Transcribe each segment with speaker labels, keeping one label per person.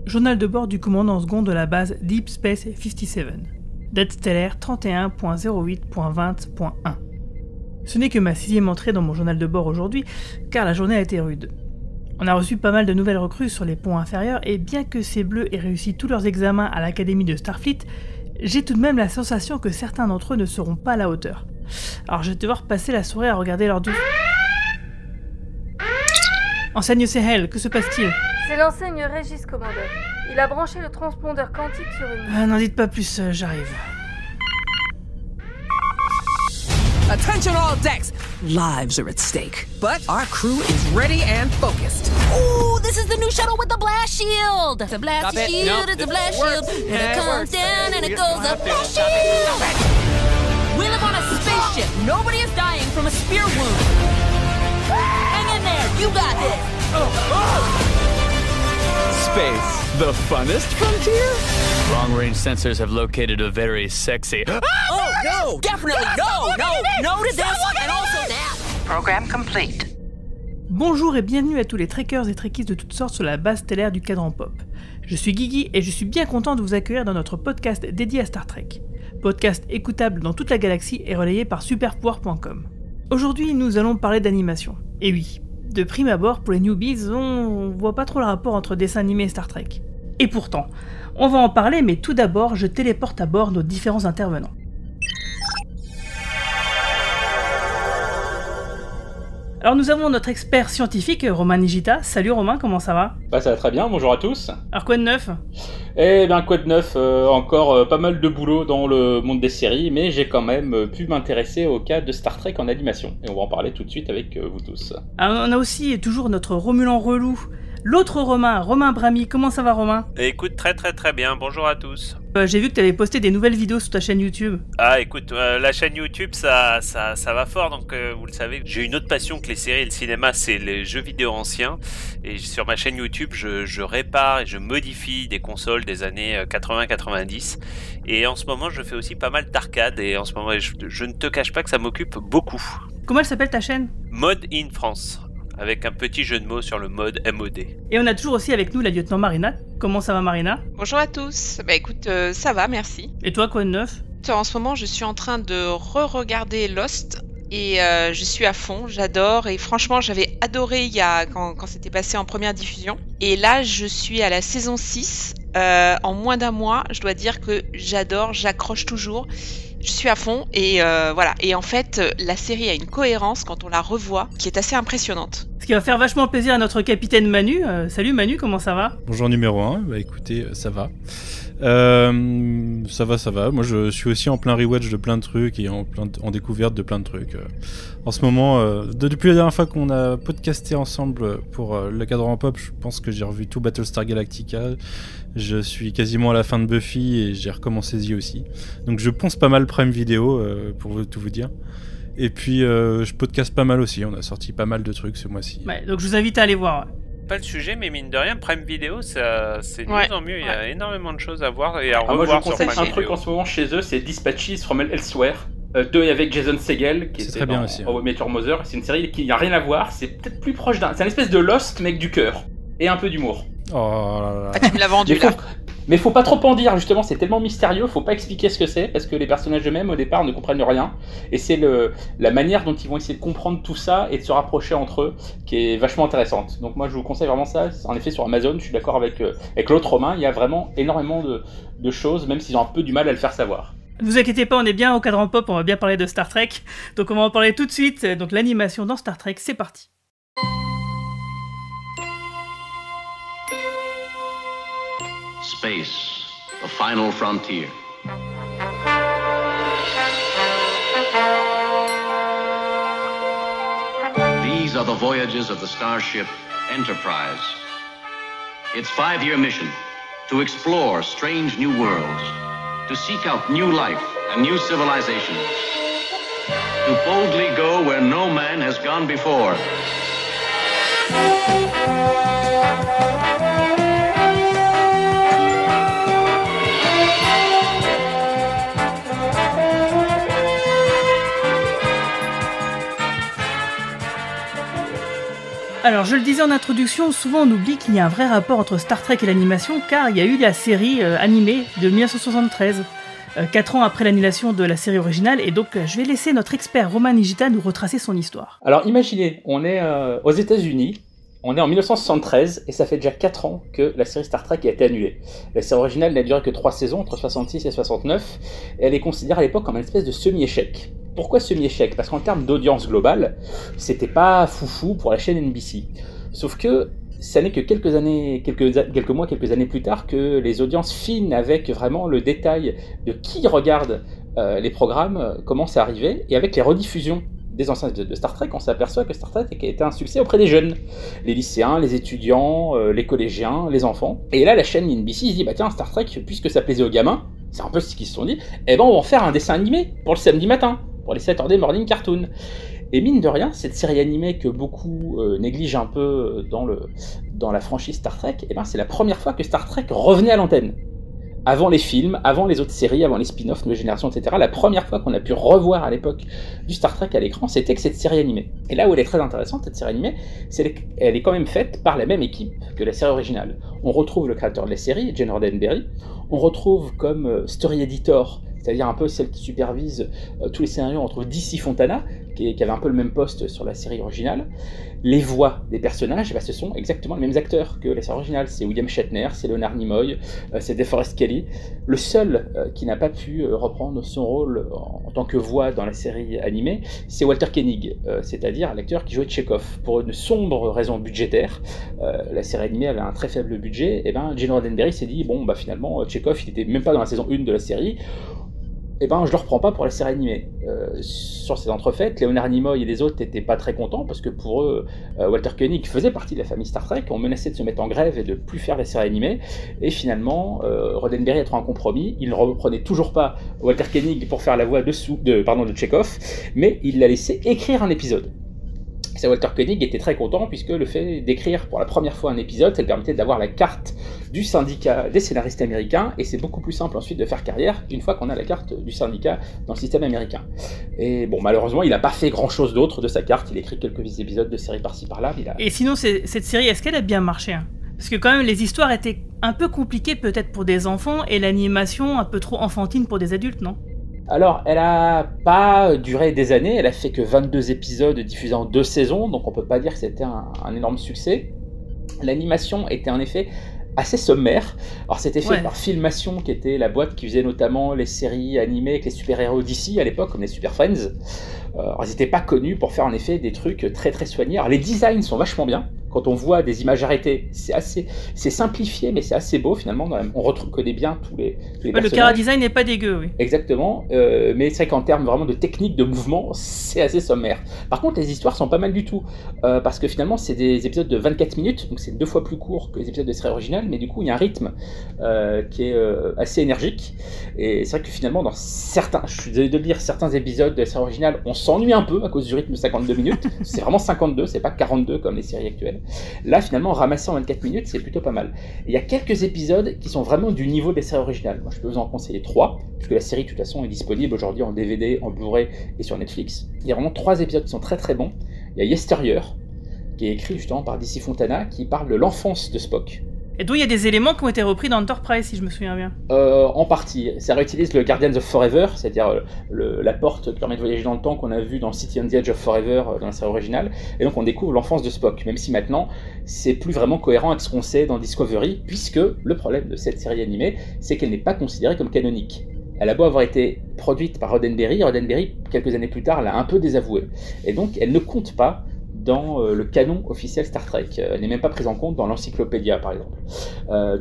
Speaker 1: journal de bord du commandant second de la base Deep Space 57. Date stellaire 31.08.20.1. Ce n'est que ma 6e entrée dans mon journal de bord aujourd'hui, car la journée a été rude. On a reçu pas mal de nouvelles recrues sur les ponts inférieurs, et bien que ces bleus aient réussi tous leurs examens à l'académie de Starfleet, j'ai tout de même la sensation que certains d'entre eux ne seront pas à la hauteur. Alors je vais devoir passer la soirée à regarder leurs deux... Enseigne Sehel, que se passe-t-il ?
Speaker 2: C'est l'enseigne Régis, commandeur. Il a branché le transpondeur quantique sur une...
Speaker 1: N'en dites pas plus, j'arrive.
Speaker 3: Attention all decks! Lives are at stake, but our crew is ready and focused.
Speaker 4: Ooh, this is the new shuttle with the blast shield! It's a blast shield, it's a blast shield, and it comes down and it goes up. Blast shield! We live on a spaceship. Nobody is dying from a spear wound. Hang in there, you got this!
Speaker 5: Space, the funnest frontier? Long-range sensors have located a very sexy...
Speaker 4: Oh, no! Definitely no! No to this, and also that!
Speaker 6: Program complete.
Speaker 1: Bonjour et bienvenue à tous les trekkers et trekkies de toutes sortes sur la base stellaire du Cadran Pop. Je suis Guigui et je suis bien content de vous accueillir dans notre podcast dédié à Star Trek. Podcast écoutable dans toute la galaxie et relayé par superpouvoir.com. Aujourd'hui, nous allons parler d'animation. Et oui, de prime abord, pour les newbies, on voit pas trop le rapport entre dessin animé et Star Trek. Et pourtant, on va en parler, mais tout d'abord, je téléporte à bord nos différents intervenants. Alors nous avons notre expert scientifique, Romain Nigita. Salut Romain, comment ça va ?
Speaker 7: Ça va très bien, bonjour à tous.
Speaker 1: Alors quoi de neuf ?
Speaker 7: Eh ben quoi de neuf, encore pas mal de boulot dans le monde des séries, mais j'ai quand même pu m'intéresser au cas de Star Trek en animation. Et on va en parler tout de suite avec vous tous.
Speaker 1: Alors, on a aussi toujours notre Romulan relou, l'autre Romain Brami. Comment ça va Romain ?
Speaker 8: Écoute, très bien, bonjour à tous.
Speaker 1: J'ai vu que tu avais posté des nouvelles vidéos sur ta chaîne YouTube.
Speaker 8: Ah écoute, la chaîne YouTube ça va fort, donc vous le savez, j'ai une autre passion que les séries et le cinéma, c'est les jeux vidéo anciens. Et sur ma chaîne YouTube, je répare et je modifie des consoles des années 80-90. Et en ce moment, je fais aussi pas mal d'arcade, et en ce moment, je ne te cache pas que ça m'occupe beaucoup.
Speaker 1: Comment elle s'appelle ta chaîne ?
Speaker 8: Mode in France, avec un petit jeu de mots sur le mode MOD.
Speaker 1: Et on a toujours aussi avec nous la lieutenant Marina. Comment ça va Marina ?
Speaker 9: Bonjour à tous. Bah écoute, ça va, merci.
Speaker 1: Et toi, quoi de neuf ?
Speaker 9: En ce moment, je suis en train de re-regarder Lost et je suis à fond, j'adore. Et franchement, j'avais adoré quand c'était passé en première diffusion. Et là, je suis à la saison 6. En moins d'un mois, je dois dire que j'adore, j'accroche toujours. Je suis à fond et voilà. Et en fait, la série a une cohérence quand on la revoit qui est assez impressionnante.
Speaker 1: Ce qui va faire vachement plaisir à notre capitaine Manu. Salut Manu, comment ça va ?
Speaker 10: Bonjour numéro 1, bah écoutez, ça va. Ça va. Moi je suis aussi en plein rewatch de plein de trucs et en découverte de plein de trucs. En ce moment, depuis la dernière fois qu'on a podcasté ensemble pour le Cadran Pop, je pense que j'ai revu tout Battlestar Galactica. Je suis quasiment à la fin de Buffy et j'ai recommencé The aussi. Donc je ponce pas mal Prime Video pour tout vous dire. Et puis je podcast pas mal aussi, on a sorti pas mal de trucs ce mois-ci.
Speaker 1: Ouais, donc je vous invite à aller voir.
Speaker 8: Pas le sujet, mais mine de rien, Prime Video, c'est de mieux en mieux. Il y a énormément de choses à voir et à revoir.
Speaker 7: Moi, je
Speaker 8: sur
Speaker 7: conseille
Speaker 8: Prime
Speaker 7: un
Speaker 8: Video.
Speaker 7: truc en ce moment chez eux, c'est Dispatches from Elsewhere. 2 avec Jason Segel, qui
Speaker 10: c'est
Speaker 7: était
Speaker 10: très bien
Speaker 7: dans
Speaker 10: aussi,
Speaker 7: How I Met Your Mother. C'est une série qui n'a rien à voir, c'est peut-être plus proche d'un... C'est une espèce de Lost, mais avec du cœur. Et un peu d'humour.
Speaker 10: Oh là là.
Speaker 9: Ah, tu me l'as vendu là.
Speaker 7: Mais faut pas trop en dire, justement, c'est tellement mystérieux, faut pas expliquer ce que c'est, parce que les personnages eux-mêmes, au départ, ne comprennent rien. Et c'est la manière dont ils vont essayer de comprendre tout ça et de se rapprocher entre eux, qui est vachement intéressante. Donc moi, je vous conseille vraiment ça. En effet, sur Amazon, je suis d'accord avec l'autre Romain, il y a vraiment énormément de choses, même s'ils ont un peu du mal à le faire savoir.
Speaker 1: Ne vous inquiétez pas, on est bien au Cadran Pop, on va bien parler de Star Trek. Donc on va en parler tout de suite. Donc l'animation dans Star Trek, c'est parti.
Speaker 11: Space, the final frontier. These are the voyages of the starship Enterprise. Its 5-year mission, to explore strange new worlds, to seek out new life and new civilizations, to boldly go where no man has gone before.
Speaker 1: Alors, je le disais en introduction, souvent on oublie qu'il y a un vrai rapport entre Star Trek et l'animation, car il y a eu la série animée de 1973, 4 ans après l'annulation de la série originale, et donc je vais laisser notre expert Romain Nigita nous retracer son histoire.
Speaker 7: Alors imaginez, on est aux États-Unis, on est en 1973, et ça fait déjà 4 ans que la série Star Trek a été annulée. La série originale n'a duré que 3 saisons, entre 66 et 69, et elle est considérée à l'époque comme une espèce de semi-échec. Pourquoi semi-échec ? Parce qu'en termes d'audience globale, c'était pas foufou pour la chaîne NBC. Sauf que ça n'est que quelques mois, quelques années plus tard que les audiences fines avec vraiment le détail de qui regarde les programmes commencent à arriver, et avec les rediffusions des anciens épisodes de Star Trek, on s'aperçoit que Star Trek était un succès auprès des jeunes, les lycéens, les étudiants, les collégiens, les enfants. Et là, la chaîne NBC se dit, bah tiens, Star Trek, puisque ça plaisait aux gamins, c'est un peu ce qu'ils se sont dit, eh ben on va en faire un dessin animé pour le samedi matin, pour les Saturday Morning Cartoon. Et mine de rien, cette série animée que beaucoup négligent un peu dans la franchise Star Trek, eh ben c'est la première fois que Star Trek revenait à l'antenne. Avant les films, avant les autres séries, avant les spin-offs, Nouvelle Génération, etc., la première fois qu'on a pu revoir à l'époque du Star Trek à l'écran, c'était que cette série animée. Et là où elle est très intéressante, cette série animée, elle est quand même faite par la même équipe que la série originale. On retrouve le créateur de la série, Gene Roddenberry, on retrouve comme story editor, c'est-à-dire un peu celle qui supervise tous les scénarios, on retrouve DC Fontana, qui avait un peu le même poste sur la série originale. Les voix des personnages, ce sont exactement les mêmes acteurs que la série originale. C'est William Shatner, c'est Leonard Nimoy, c'est DeForest Kelley. Le seul qui n'a pas pu reprendre son rôle en tant que voix dans la série animée, c'est Walter Koenig, c'est-à-dire l'acteur qui jouait Chekhov. Pour une sombre raison budgétaire, la série animée avait un très faible budget, et Gene Roddenberry s'est dit, bon, finalement, Chekhov, il n'était même pas dans la saison 1 de la série, je le reprends pas pour la série animée. Sur ces entrefaites, Leonard Nimoy et les autres n'étaient pas très contents parce que pour eux, Walter Koenig faisait partie de la famille Star Trek, on menaçait de se mettre en grève et de plus faire la série animée, et finalement, Roddenberry a trouvé un compromis, il ne reprenait toujours pas Walter Koenig pour faire la voix de Chekhov, mais il l'a laissé écrire un épisode. Et Walter Koenig était très content puisque le fait d'écrire pour la première fois un épisode, ça lui permettait d'avoir la carte du syndicat des scénaristes américains, et c'est beaucoup plus simple ensuite de faire carrière une fois qu'on a la carte du syndicat dans le système américain. Et bon, malheureusement, il n'a pas fait grand chose d'autre de sa carte, il a écrit quelques épisodes de séries par-ci par-là.
Speaker 1: Et sinon, cette série, est-ce qu'elle a bien marché, hein ? Parce que quand même, les histoires étaient un peu compliquées peut-être pour des enfants, et l'animation un peu trop enfantine pour des adultes, non ?
Speaker 7: Alors, elle a pas duré des années, elle a fait que 22 épisodes diffusés en 2 saisons, donc on peut pas dire que c'était un énorme succès. L'animation était en effet assez sommaire. Alors c'était fait par Filmation, qui était la boîte qui faisait notamment les séries animées avec les super-héros DC à l'époque, comme les Super Friends. Alors ils n'étaient pas connus pour faire en effet des trucs très très soignés. Alors les designs sont vachement bien. Quand on voit des images arrêtées, c'est simplifié, mais c'est assez beau finalement. On reconnaît bien tous les personnages.
Speaker 1: Le chara-design n'est pas dégueu, oui.
Speaker 7: Exactement, mais c'est vrai qu'en termes vraiment de technique, de mouvement, c'est assez sommaire. Par contre, les histoires sont pas mal du tout, parce que finalement, c'est des épisodes de 24 minutes, donc c'est 2 fois plus court que les épisodes de série originale, mais du coup, il y a un rythme qui est assez énergique. Et c'est vrai que finalement, dans certains, je suis désolé de le dire, certains épisodes de la série originale, on s'ennuie un peu à cause du rythme de 52 minutes. C'est vraiment 52, c'est pas 42 comme les séries actuelles. Là, finalement, ramasser en 24 minutes, c'est plutôt pas mal. Et il y a quelques épisodes qui sont vraiment du niveau des séries originales. Moi, je peux vous en conseiller 3, puisque la série, de toute façon, est disponible aujourd'hui en DVD, en Blu-ray et sur Netflix. Il y a vraiment 3 épisodes qui sont très très bons. Il y a Yesteryear, qui est écrit justement par DC Fontana, qui parle de l'enfance de Spock.
Speaker 1: Et donc il y a des éléments qui ont été repris dans Enterprise, si je me souviens bien.
Speaker 7: En partie. Ça réutilise le Guardians of Forever, c'est-à-dire la porte qui permet de voyager dans le temps qu'on a vu dans City on the Edge of Forever dans la série originale. Et donc on découvre l'enfance de Spock, même si maintenant c'est plus vraiment cohérent avec ce qu'on sait dans Discovery, puisque le problème de cette série animée, c'est qu'elle n'est pas considérée comme canonique. Elle a beau avoir été produite par Roddenberry, quelques années plus tard, l'a un peu désavouée. Et donc elle ne compte pas dans le canon officiel Star Trek. Elle n'est même pas prise en compte dans l'encyclopédia, par exemple.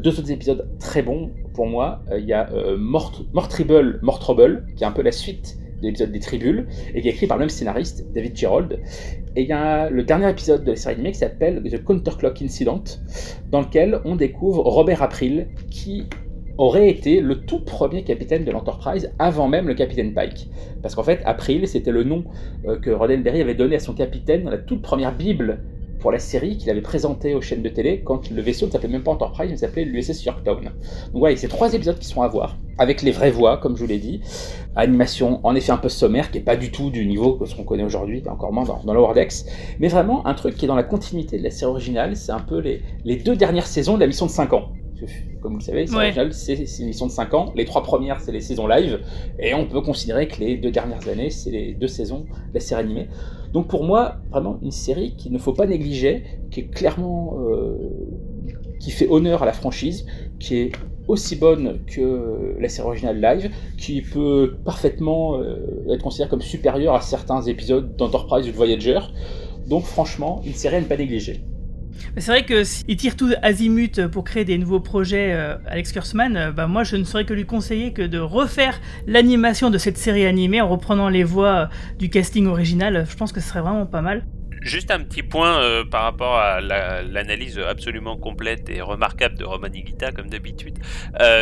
Speaker 7: 2 autres épisodes très bons pour moi. Il y a More Trouble, qui est un peu la suite de l'épisode des Tribules, et qui est écrit par le même scénariste, David Gerrold. Et il y a le dernier épisode de la série animée qui s'appelle The Counterclock Incident, dans lequel on découvre Robert April, qui aurait été le tout premier capitaine de l'Enterprise avant même le capitaine Pike. Parce qu'en fait, April, c'était le nom que Roddenberry avait donné à son capitaine dans la toute première Bible pour la série qu'il avait présentée aux chaînes de télé quand le vaisseau ne s'appelait même pas Enterprise, il s'appelait l'USS Yorktown. Donc voilà, c'est 3 épisodes qui sont à voir, avec les vraies voix, comme je vous l'ai dit, animation en effet un peu sommaire, qui n'est pas du tout du niveau que ce qu'on connaît aujourd'hui, encore moins dans Lower Decks, mais vraiment un truc qui est dans la continuité de la série originale, c'est un peu les 2 dernières saisons de la mission de 5 ans. Comme vous le savez, c'est une mission de 5 ans. Les 3 premières, c'est les saisons live. Et on peut considérer que les 2 dernières années, c'est les 2 saisons de la série animée. Donc pour moi, vraiment une série qu'il ne faut pas négliger, qui est clairement... qui fait honneur à la franchise, qui est aussi bonne que la série originale live, qui peut parfaitement être considérée comme supérieure à certains épisodes d'Enterprise ou de Voyager. Donc franchement, une série à ne pas négliger.
Speaker 1: C'est vrai que s'il tire tout azimut pour créer des nouveaux projets, Alex Kurtzman, moi je ne saurais que lui conseiller que de refaire l'animation de cette série animée en reprenant les voix du casting original. Je pense que ce serait vraiment pas mal.
Speaker 8: Juste un petit point par rapport à l'analyse absolument complète et remarquable de Roman Higuita, comme d'habitude.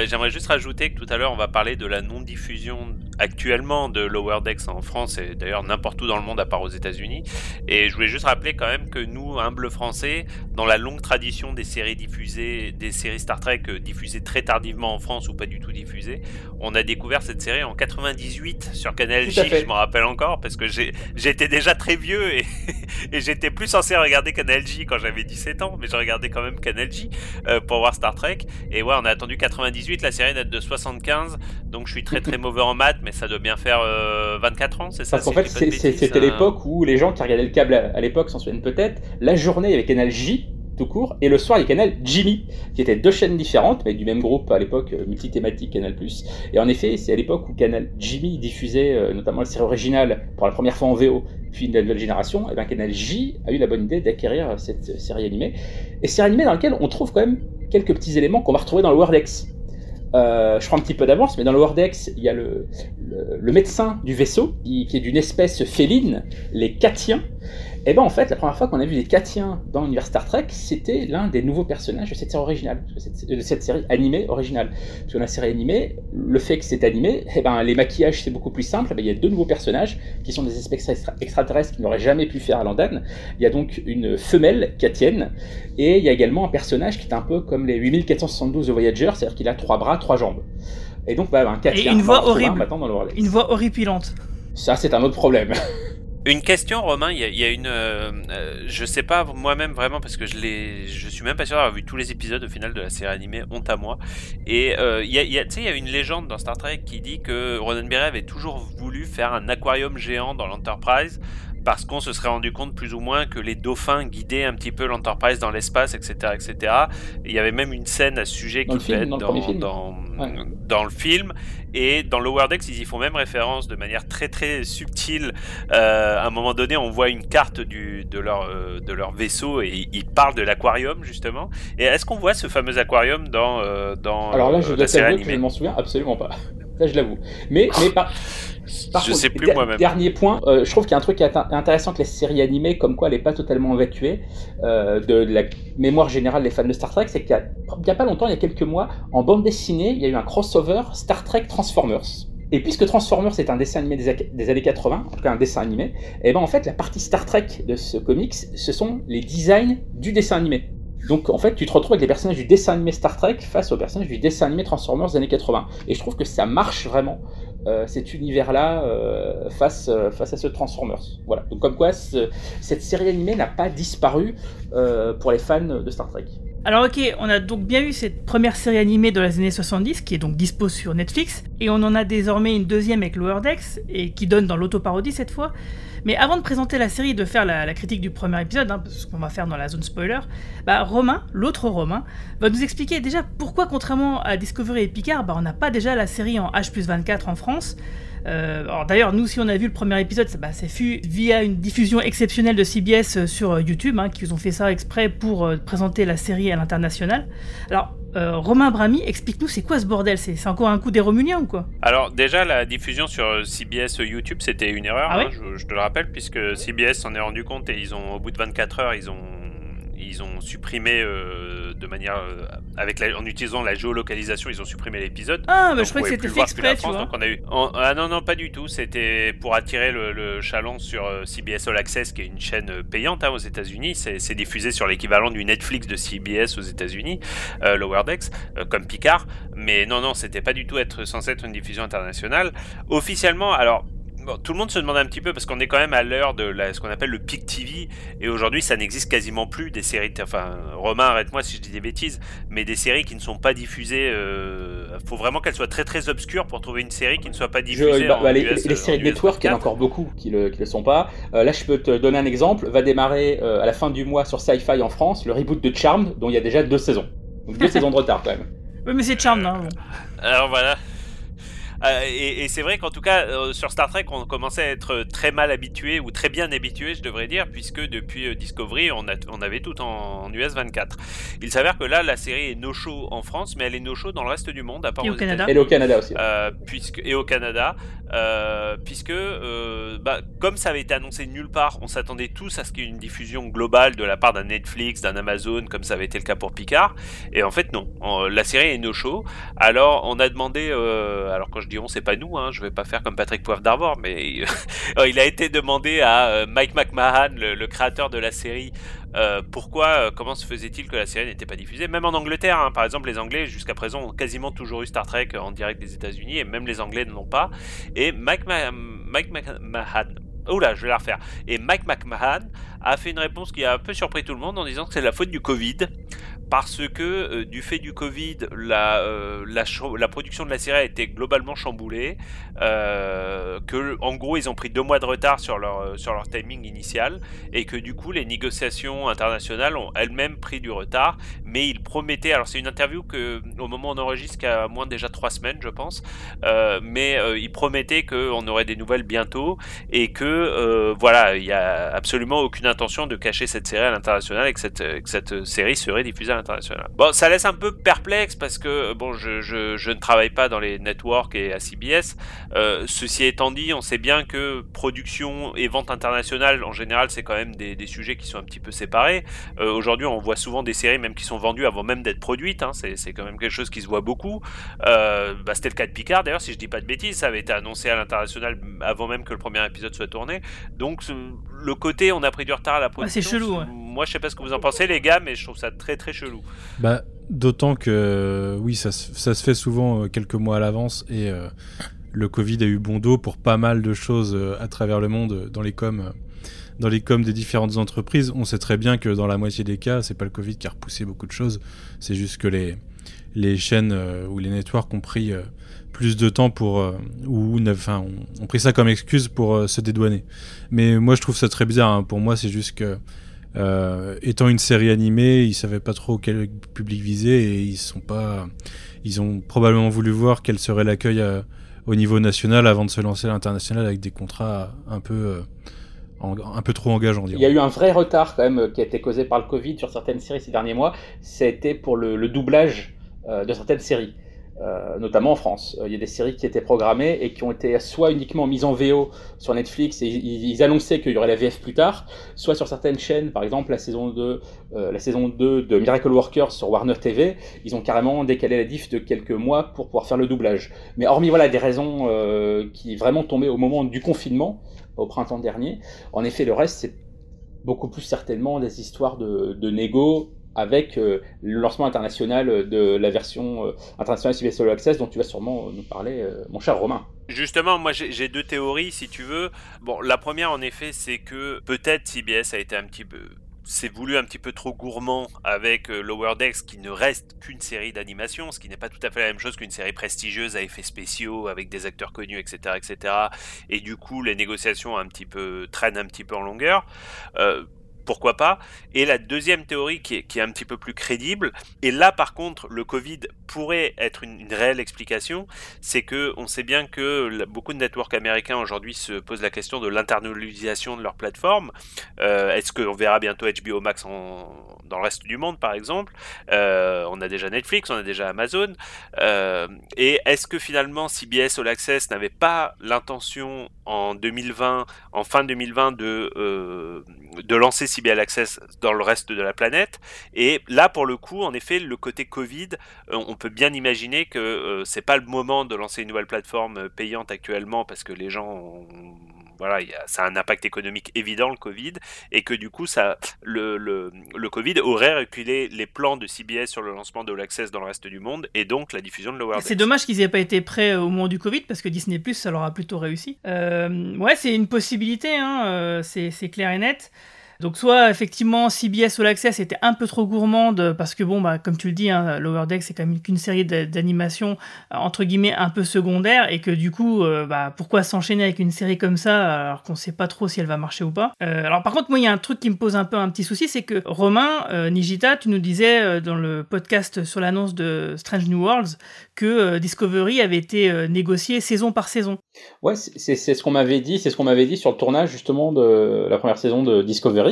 Speaker 8: J'aimerais juste rajouter que tout à l'heure, on va parler de la non-diffusion actuellement de Lower Decks en France et d'ailleurs n'importe où dans le monde à part aux États-Unis. Et je voulais juste rappeler quand même que nous, humbles Français, dans la longue tradition des séries diffusées, des séries Star Trek diffusées très tardivement en France ou pas du tout diffusées, on a découvert cette série en 98 sur Canal J, je m'en rappelle encore, parce que j'étais déjà très vieux et j'étais plus censé regarder Canal J quand j'avais 17 ans, mais je regardais quand même Canal J pour voir Star Trek. Et ouais, on a attendu 98, la série date de 75, donc je suis très très mauvais en maths, mais ça doit bien faire 24 ans, c'est ça?
Speaker 7: Parce qu'en fait, c'était l'époque où les gens qui regardaient le câble à l'époque s'en souviennent peut-être. La journée, il y avait Canal J, tout court, et le soir, il y a Canal Jimmy, qui étaient 2 chaînes différentes, mais du même groupe à l'époque, multithématique Canal+. Et en effet, c'est à l'époque où Canal Jimmy diffusait notamment la série originale pour la première fois en VO, puis la nouvelle génération, et bien Canal J a eu la bonne idée d'acquérir cette série animée. Et série animée dans laquelle on trouve quand même quelques petits éléments qu'on va retrouver dans le Lower Decks. Je prends un petit peu d'avance, mais dans le Lower Decks, il y a le médecin du vaisseau, qui est d'une espèce féline, les Cathiens. Et ben en fait, la première fois qu'on a vu les Cathiens dans l'univers Star Trek, c'était l'un des nouveaux personnages de cette série originale, de cette série animée originale. Parce que dans la série animée, le fait que c'est animé, et ben les maquillages c'est beaucoup plus simple. Il y a 2 nouveaux personnages qui sont des espèces extraterrestres qui n'auraient jamais pu faire à l'andane. Il y a donc une femelle Cathienne, et il y a également un personnage qui est un peu comme les 8472 de Voyager, c'est-à-dire qu'il a 3 bras, 3 jambes. Et donc un Cathien,
Speaker 1: et une voix horrible, une voix horripilante.
Speaker 7: Ça c'est un autre problème.
Speaker 8: Une question, Romain, il y a une... je sais pas moi-même vraiment, parce que je suis même pas sûr d'avoir vu tous les épisodes au final de la série animée, honte à moi. Et il y a une légende dans Star Trek qui dit que Roddenberry avait toujours voulu faire un aquarium géant dans l'Enterprise, parce qu'on se serait rendu compte plus ou moins que les dauphins guidaient un petit peu l'Enterprise dans l'espace, etc., etc. Il y avait même une scène à ce sujet qui devait être dans le film. Et dans Lower Decks, ils y font même référence de manière très très subtile. À un moment donné, on voit une carte de leur vaisseau et ils parlent de l'aquarium justement. Et est-ce qu'on voit ce fameux aquarium dans
Speaker 7: Alors là, je dois t'avouer que je ne m'en souviens absolument pas. Là, je l'avoue. Mais par
Speaker 8: je
Speaker 7: contre,
Speaker 8: sais plus moi-même.
Speaker 7: Dernier point, je trouve qu'il y a un truc qui est intéressant que la série animée, comme quoi elle n'est pas totalement évacuée de la mémoire générale des fans de Star Trek, c'est qu'il y a pas longtemps, il y a quelques mois, en bande dessinée, il y a eu un crossover Star Trek Transformers. Et puisque Transformers est un dessin animé des années 80, en tout cas un dessin animé, et ben en fait la partie Star Trek de ce comics, ce sont les designs du dessin animé. Donc en fait tu te retrouves avec les personnages du dessin animé Star Trek face aux personnages du dessin animé Transformers des années 80. Et je trouve que ça marche vraiment, cet univers-là, face à ce Transformers. Voilà, donc comme quoi cette série animée n'a pas disparu pour les fans de Star Trek.
Speaker 1: Alors ok, on a donc bien eu cette première série animée de les années 70 qui est donc dispo sur Netflix, et on en a désormais une deuxième avec Lower Decks, et qui donne dans l'autoparodie cette fois. Mais avant de présenter la série et de faire la critique du premier épisode, ce qu'on va faire dans la zone spoiler, Romain, l'autre Romain, va nous expliquer déjà pourquoi, contrairement à Discovery et Picard, on n'a pas déjà la série en H+24 en France. Alors d'ailleurs, nous, si on a vu le premier épisode, c'est via une diffusion exceptionnelle de CBS sur YouTube, qui ont fait ça exprès pour présenter la série à l'international. Alors, Romain Brami, explique-nous, c'est quoi ce bordel ? C'est encore un coup des Romuliens ou quoi ?
Speaker 8: Alors déjà, la diffusion sur CBS YouTube, c'était une erreur,
Speaker 1: ah ouais
Speaker 8: je te le rappelle, puisque CBS s'en est rendu compte et au bout de 24 heures, ils ont supprimé de manière en utilisant la géolocalisation, ils ont supprimé l'épisode.
Speaker 1: Ah, bah je croyais que c'était fait exprès, tu vois.
Speaker 8: Donc on a eu non, pas du tout. C'était pour attirer le chaland sur CBS All Access, qui est une chaîne payante aux États-Unis. C'est diffusé sur l'équivalent du Netflix de CBS aux États-Unis, Lower Decks, comme Picard. Mais non, c'était pas du tout censé être une diffusion internationale. Officiellement, alors. Bon, tout le monde se demande un petit peu parce qu'on est quand même à l'heure de ce qu'on appelle le Peak TV, et aujourd'hui ça n'existe quasiment plus des séries. Enfin, Romain, arrête-moi si je dis des bêtises, mais des séries qui ne sont pas diffusées. Faut vraiment qu'elles soient très très obscures pour trouver une série qui ne soit pas diffusée.
Speaker 7: Les séries de network, il y en a encore beaucoup qui le sont pas. Là, je peux te donner un exemple. Va démarrer à la fin du mois sur Sci-Fi en France le reboot de Charmed, dont il y a déjà 2 saisons. Donc 2 saisons de retard quand même.
Speaker 1: Oui, mais c'est Charmed, hein.
Speaker 8: Alors voilà. Et c'est vrai qu'en tout cas sur Star Trek on commençait à être très mal habitué, ou très bien habitué je devrais dire, puisque depuis Discovery on avait tout en US 24. Il s'avère que là la série est no-show en France, mais elle est no-show dans le reste du monde, à part
Speaker 1: et au Canada.
Speaker 7: Et au Canada aussi.
Speaker 8: Et au Canada, puisque comme ça avait été annoncé de nulle part, on s'attendait tous à ce qu'il y ait une diffusion globale de la part d'un Netflix, d'un Amazon, comme ça avait été le cas pour Picard, et en fait non, la série est no-show. Alors on a demandé, alors quand je dis on, c'est pas nous, hein, je vais pas faire comme Patrick Poivre d'Arvor, mais il a été demandé à Mike McMahon, le créateur de la série, comment se faisait-il que la série n'était pas diffusée, même en Angleterre, hein. Par exemple, les Anglais jusqu'à présent ont quasiment toujours eu Star Trek en direct des États-Unis, et même les Anglais ne l'ont pas. Et Mike McMahon, je vais la refaire. Et Mike McMahon a fait une réponse qui a un peu surpris tout le monde en disant que c'est la faute du Covid. Parce que du fait du Covid, la production de la série a été globalement chamboulée, que en gros ils ont pris 2 mois de retard sur leur timing initial, et que du coup les négociations internationales ont elles-mêmes pris du retard. Mais ils promettaient, alors c'est une interview que au moment où on enregistre qui a moins déjà 3 semaines je pense, mais ils promettaient qu'on aurait des nouvelles bientôt, et que il y a absolument aucune intention de cacher cette série à l'international, et que cette série serait diffusée à l'international. Bon, ça laisse un peu perplexe parce que je ne travaille pas dans les networks et à CBS. Ceci étant dit, on sait bien que production et vente internationale en général c'est quand même des sujets qui sont un petit peu séparés. Aujourd'hui on voit souvent des séries même qui sont vendues avant même d'être produites, hein. C'est quand même quelque chose qui se voit beaucoup. C'était le cas de Picard d'ailleurs, si je dis pas de bêtises, ça avait été annoncé à l'international avant même que le premier épisode soit tourné. Donc le côté on a pris du retard à la production,
Speaker 1: c'est chelou, ouais.
Speaker 8: Moi je sais pas ce que vous en pensez les gars, mais je trouve ça très très chelou.
Speaker 10: D'autant que oui, ça se fait souvent quelques mois à l'avance, et le Covid a eu bon dos pour pas mal de choses à travers le monde dans les coms des différentes entreprises. On sait très bien que dans la moitié des cas, c'est pas le Covid qui a repoussé beaucoup de choses, c'est juste que les chaînes ou les networks ont pris plus de temps ont pris ça comme excuse pour se dédouaner. Mais moi je trouve ça très bizarre, hein. Pour moi c'est juste que étant une série animée, ils savaient pas trop quel public viser, et ils ont probablement voulu voir quel serait l'accueil au niveau national avant de se lancer à l'international avec des contrats un peu trop engageants.
Speaker 7: Il y a eu un vrai retard quand même qui a été causé par le Covid sur certaines séries ces derniers mois. C'était pour le doublage de certaines séries. Notamment en France. Il y a des séries qui étaient programmées et qui ont été soit uniquement mises en VO sur Netflix, et ils annonçaient qu'il y aurait la VF plus tard, soit sur certaines chaînes, par exemple la saison 2 de Miracle Workers sur Warner TV, ils ont carrément décalé la diff de quelques mois pour pouvoir faire le doublage. Mais hormis des raisons qui vraiment tombaient au moment du confinement, au printemps dernier, en effet le reste c'est beaucoup plus certainement des histoires de négo, avec le lancement international de la version internationale CBS All Access dont tu vas sûrement nous parler, mon cher Romain.
Speaker 8: Justement, moi j'ai 2 théories si tu veux. Bon, la première en effet c'est que peut-être CBS a été s'est voulu un petit peu trop gourmand avec Lower Decks, qui ne reste qu'une série d'animation, ce qui n'est pas tout à fait la même chose qu'une série prestigieuse à effets spéciaux, avec des acteurs connus, etc., etc. Et du coup, les négociations traînent un petit peu en longueur. Pourquoi pas. Et la deuxième théorie qui est un petit peu plus crédible, et là par contre le Covid pourrait être une réelle explication, c'est que on sait bien que beaucoup de networks américains aujourd'hui se posent la question de l'internalisation de leur plateforme. Est-ce qu'on verra bientôt HBO Max dans le reste du monde par exemple? On a déjà Netflix, on a déjà Amazon, et est-ce que finalement CBS All Access n'avait pas l'intention en fin 2020 de lancer CBS Access dans le reste de la planète. Et là, pour le coup, en effet, le côté Covid, on peut bien imaginer que c'est pas le moment de lancer une nouvelle plateforme payante actuellement parce que les gens voilà, ça a un impact économique évident, le Covid, et que du coup, le Covid aurait reculé les plans de CBS sur le lancement de All Access dans le reste du monde, et donc la diffusion de Lower Decks.
Speaker 1: C'est dommage qu'ils n'aient pas été prêts au moment du Covid, parce que Disney+, ça leur a plutôt réussi. Ouais, c'est une possibilité, hein, c'est clair et net. Donc soit effectivement CBS All Access était un peu trop gourmande parce que bon bah comme tu le dis hein, Lower Decks c'est quand même qu'une série d'animation entre guillemets un peu secondaire et que du coup bah pourquoi s'enchaîner avec une série comme ça alors qu'on sait pas trop si elle va marcher ou pas. Alors par contre moi il y a un truc qui me pose un peu un petit souci, c'est que Romain Nigita, tu nous disais dans le podcast sur l'annonce de Strange New Worlds que Discovery avait été négocié saison par saison.
Speaker 7: Ouais, c'est ce qu'on m'avait dit, sur le tournage justement de la première saison de Discovery,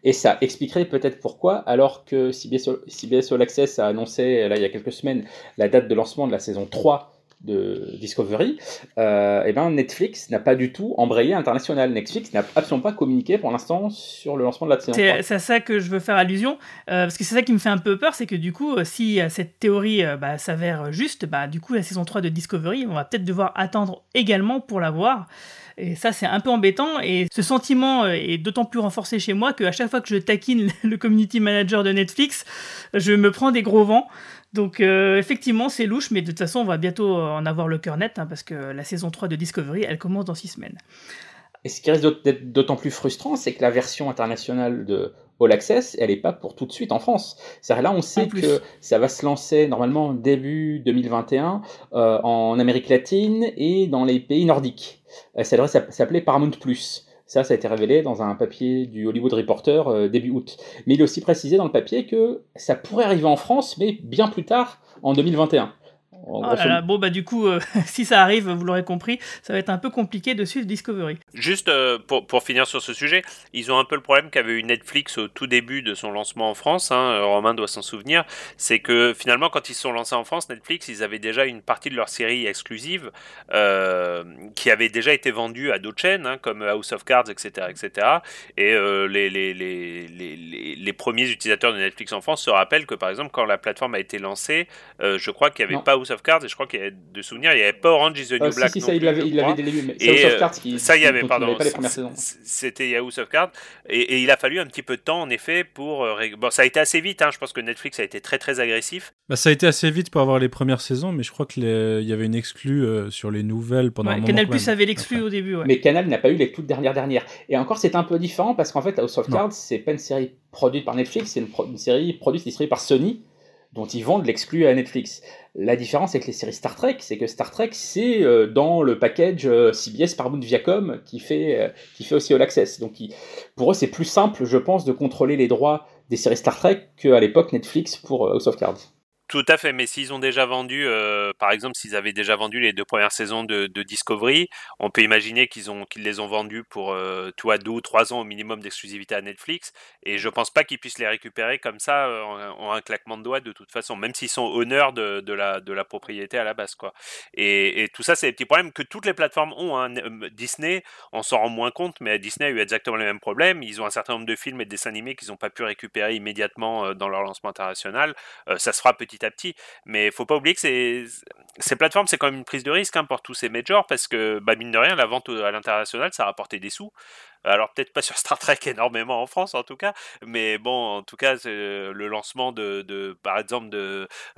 Speaker 7: et ça expliquerait peut-être pourquoi, alors que CBS All Access a annoncé là il y a quelques semaines la date de lancement de la saison 3 de Discovery, et ben Netflix n'a pas du tout embrayé international. Netflix n'a absolument pas communiqué pour l'instant sur le lancement de la saison 3.
Speaker 1: C'est à ça que je veux faire allusion, parce que c'est ça qui me fait un peu peur, c'est que du coup, si cette théorie s'avère juste, du coup la saison 3 de Discovery, on va peut-être devoir attendre également pour la voir. Et ça, c'est un peu embêtant. Et ce sentiment est d'autant plus renforcé chez moi qu'à chaque fois que je taquine le community manager de Netflix, je me prends des gros vents. Donc effectivement, c'est louche, mais de toute façon, on va bientôt en avoir le cœur net, hein, parce que la saison 3 de Discovery, elle commence dans 6 semaines.
Speaker 7: Et ce qui risque d'être d'autant plus frustrant, c'est que la version internationale de All Access, elle n'est pas pour tout de suite en France. C'est-à-dire là, on sait que ça va se lancer normalement début 2021 en Amérique latine et dans les pays nordiques. Ça devrait s'appeler Paramount+. Ça a été révélé dans un papier du Hollywood Reporter début août. Mais il est aussi précisé dans le papier que ça pourrait arriver en France, mais bien plus tard, en 2021.
Speaker 1: Oh là là, bon du coup, si ça arrive, vous l'aurez compris, ça va être un peu compliqué de suivre Discovery.
Speaker 8: Juste pour finir sur ce sujet, ils ont un peu le problème qu'avait eu Netflix au tout début de son lancement en France, hein, Romain doit s'en souvenir, c'est que finalement quand ils se sont lancés en France, Netflix, ils avaient déjà une partie de leur série exclusive qui avait déjà été vendue à d'autres chaînes, hein, comme House of Cards, etc. etc. Et les premiers utilisateurs de Netflix en France se rappellent que par exemple quand la plateforme a été lancée, je crois qu'il n'y avait pas House of Cards, et je crois qu'il y avait de souvenirs, il n'y avait pas Orange is the New Black.
Speaker 7: Si, ça, il l'avait dès le début, mais c'est House of Cards qui.
Speaker 8: Ça, il y avait, pardon.
Speaker 7: Pas les premières saisons.
Speaker 8: C'était House of Cards, et il a fallu un petit peu de temps, en effet, pour. Bon, ça a été assez vite, hein, je pense que Netflix a été très très agressif.
Speaker 10: Ça a été assez vite pour avoir les premières saisons, mais je crois qu'il y avait une exclue sur les nouvelles pendant un moment.
Speaker 1: Canal Plus avait l'exclue au début, ouais.
Speaker 7: Mais Canal n'a pas eu les toutes dernières. Et encore, c'est un peu différent parce qu'en fait, House of Cards, c'est pas une série produite par Netflix, c'est une série produite, distribuée par Sony, dont ils vendent l'exclu à Netflix. La différence avec les séries Star Trek, c'est que Star Trek, c'est dans le package CBS Paramount Viacom qui fait aussi All Access. Donc pour eux, c'est plus simple, je pense, de contrôler les droits des séries Star Trek qu'à l'époque Netflix pour House of Cards.
Speaker 8: Tout à fait, mais s'ils ont déjà vendu, par exemple, s'ils avaient déjà vendu les 2 premières saisons de Discovery, on peut imaginer qu'ils les ont vendus pour 2 ou 3 ans au minimum d'exclusivité à Netflix, et je pense pas qu'ils puissent les récupérer comme ça en un claquement de doigts de toute façon, même s'ils sont honneurs de la propriété à la base, quoi. Et tout ça, c'est des petits problèmes que toutes les plateformes ont, hein. Disney, on s'en rend moins compte, mais Disney a eu exactement les mêmes problèmes. Ils ont un certain nombre de films et de dessins animés qu'ils n'ont pas pu récupérer immédiatement dans leur lancement international. Ça se fera petit à petit, mais faut pas oublier que ces plateformes, c'est quand même une prise de risque, hein, pour tous ces majors, parce que mine de rien, la vente à l'international, ça a rapporté des sous. Alors peut-être pas sur Star Trek énormément en France en tout cas, mais bon, en tout cas le lancement par exemple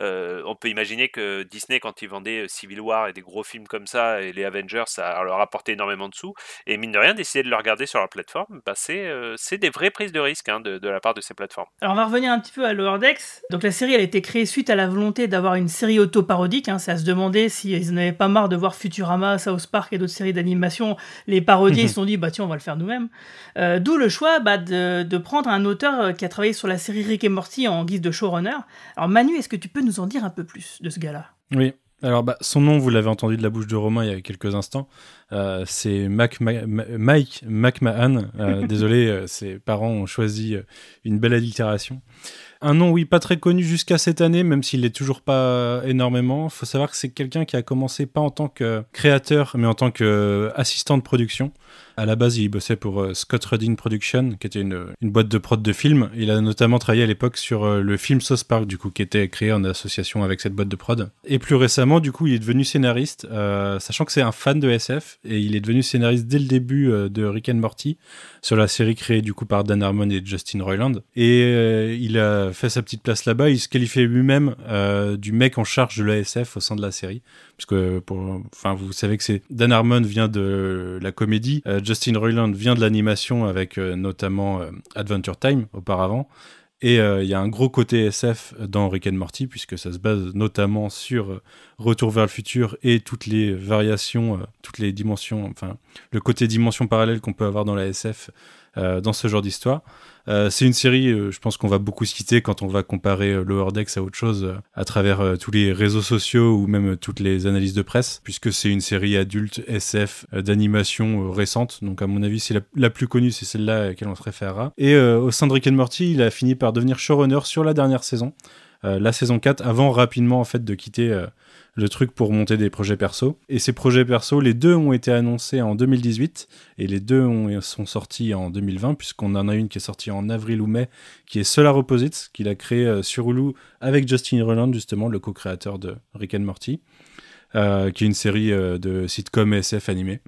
Speaker 8: on peut imaginer que Disney, quand ils vendaient Civil War et des gros films comme ça et les Avengers, ça leur apportait énormément de sous, et mine de rien, décider de le regarder sur leur plateforme, c'est des vraies prises de risque, hein, de la part de ces plateformes.
Speaker 1: Alors on va revenir un petit peu à Lower Decks. Donc la série, elle a été créée suite à la volonté d'avoir une série auto-parodique, hein. C'est à se demander s'ils n'avaient pas marre de voir Futurama, South Park et d'autres séries d'animation les parodier. Ils se sont dit tiens, on va le faire nous-mêmes. D'où le choix de prendre un auteur qui a travaillé sur la série Rick et Morty en guise de showrunner. Alors Manu, est-ce que tu peux nous en dire un peu plus de ce gars-là ?
Speaker 10: Oui, alors son nom, vous l'avez entendu de la bouche de Romain il y a quelques instants, c'est Mike McMahon. Désolé, ses parents ont choisi une belle allitération. Un nom, oui, pas très connu jusqu'à cette année, même s'il l'est toujours pas énormément. Il faut savoir que c'est quelqu'un qui a commencé pas en tant que créateur, mais en tant qu'assistant de production. À la base, il bossait pour Scott Rudin Production, qui était une boîte de prod de films. Il a notamment travaillé à l'époque sur le film South Park, du coup, qui était créé en association avec cette boîte de prod. Et plus récemment, du coup, il est devenu scénariste, sachant que c'est un fan de SF, et il est devenu scénariste dès le début de Rick and Morty, sur la série créée du coup par Dan Harmon et Justin Roiland. Et il a fait sa petite place là-bas. Il se qualifiait lui-même du mec en charge de la SF au sein de la série. Parce que, vous savez que Dan Harmon vient de la comédie, Justin Roiland vient de l'animation avec notamment Adventure Time auparavant. Et il y a un gros côté SF dans Rick and Morty, puisque ça se base notamment sur Retour vers le futur et toutes les variations, toutes les dimensions, enfin, le côté dimension parallèle qu'on peut avoir dans la SF dans ce genre d'histoire. C'est une série, je pense qu'on va beaucoup citer quand on va comparer Lower Decks à autre chose à travers tous les réseaux sociaux ou même toutes les analyses de presse, puisque c'est une série adulte SF d'animation récente. Donc à mon avis, c'est la plus connue, c'est celle-là à laquelle on se référera. Et au sein de Rick and Morty, il a fini par devenir showrunner sur la dernière saison, la saison 4, avant rapidement en fait de quitter le truc pour monter des projets perso. Et ces projets perso, les deux ont été annoncés en 2018 et les deux sont sortis en 2020, puisqu'on en a une qui est sortie en avril ou mai, qui est Solar Opposites, qu'il a créé sur Hulu avec Justin Roiland, justement, le co-créateur de Rick and Morty, qui est une série de sitcom SF animée,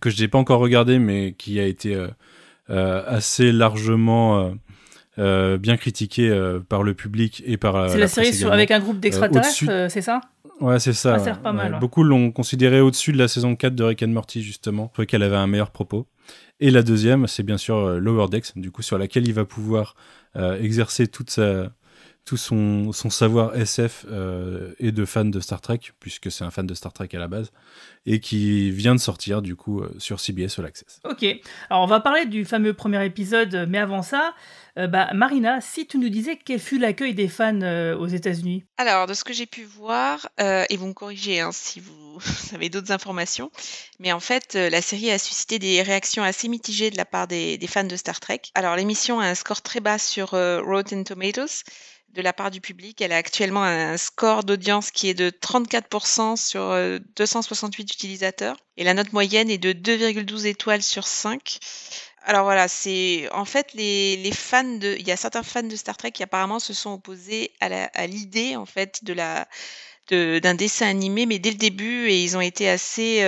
Speaker 10: que je n'ai pas encore regardé, mais qui a été assez largement bien critiquée par le public et par
Speaker 1: c'est la série avec un groupe d'extraterrestres, c'est ça ?
Speaker 10: Ouais, c'est ça.
Speaker 1: Ça sert pas mal.
Speaker 10: Beaucoup l'ont considéré au-dessus de la saison 4 de Rick and Morty, justement. Je trouvais qu'elle avait un meilleur propos. Et la deuxième, c'est bien sûr Lower Decks, du coup, sur laquelle il va pouvoir exercer tout son savoir SF et de fan de Star Trek, puisque c'est un fan de Star Trek à la base, et qui vient de sortir, du coup, sur CBS All Access.
Speaker 1: Ok. Alors, on va parler du fameux premier épisode, mais avant ça, Marina, si tu nous disais quel fut l'accueil des fans aux États-Unis ?
Speaker 9: Alors, de ce que j'ai pu voir, et vous me corrigez si vous avez d'autres informations, mais en fait, la série a suscité des réactions assez mitigées de la part des fans de Star Trek. Alors, l'émission a un score très bas sur Rotten Tomatoes de la part du public. Elle a actuellement un score d'audience qui est de 34% sur 268 utilisateurs, et la note moyenne est de 2,12 étoiles sur 5. Alors voilà, c'est en fait les fans il y a certains fans de Star Trek qui apparemment se sont opposés à l'idée en fait d'un dessin animé, mais dès le début, et ils ont été assez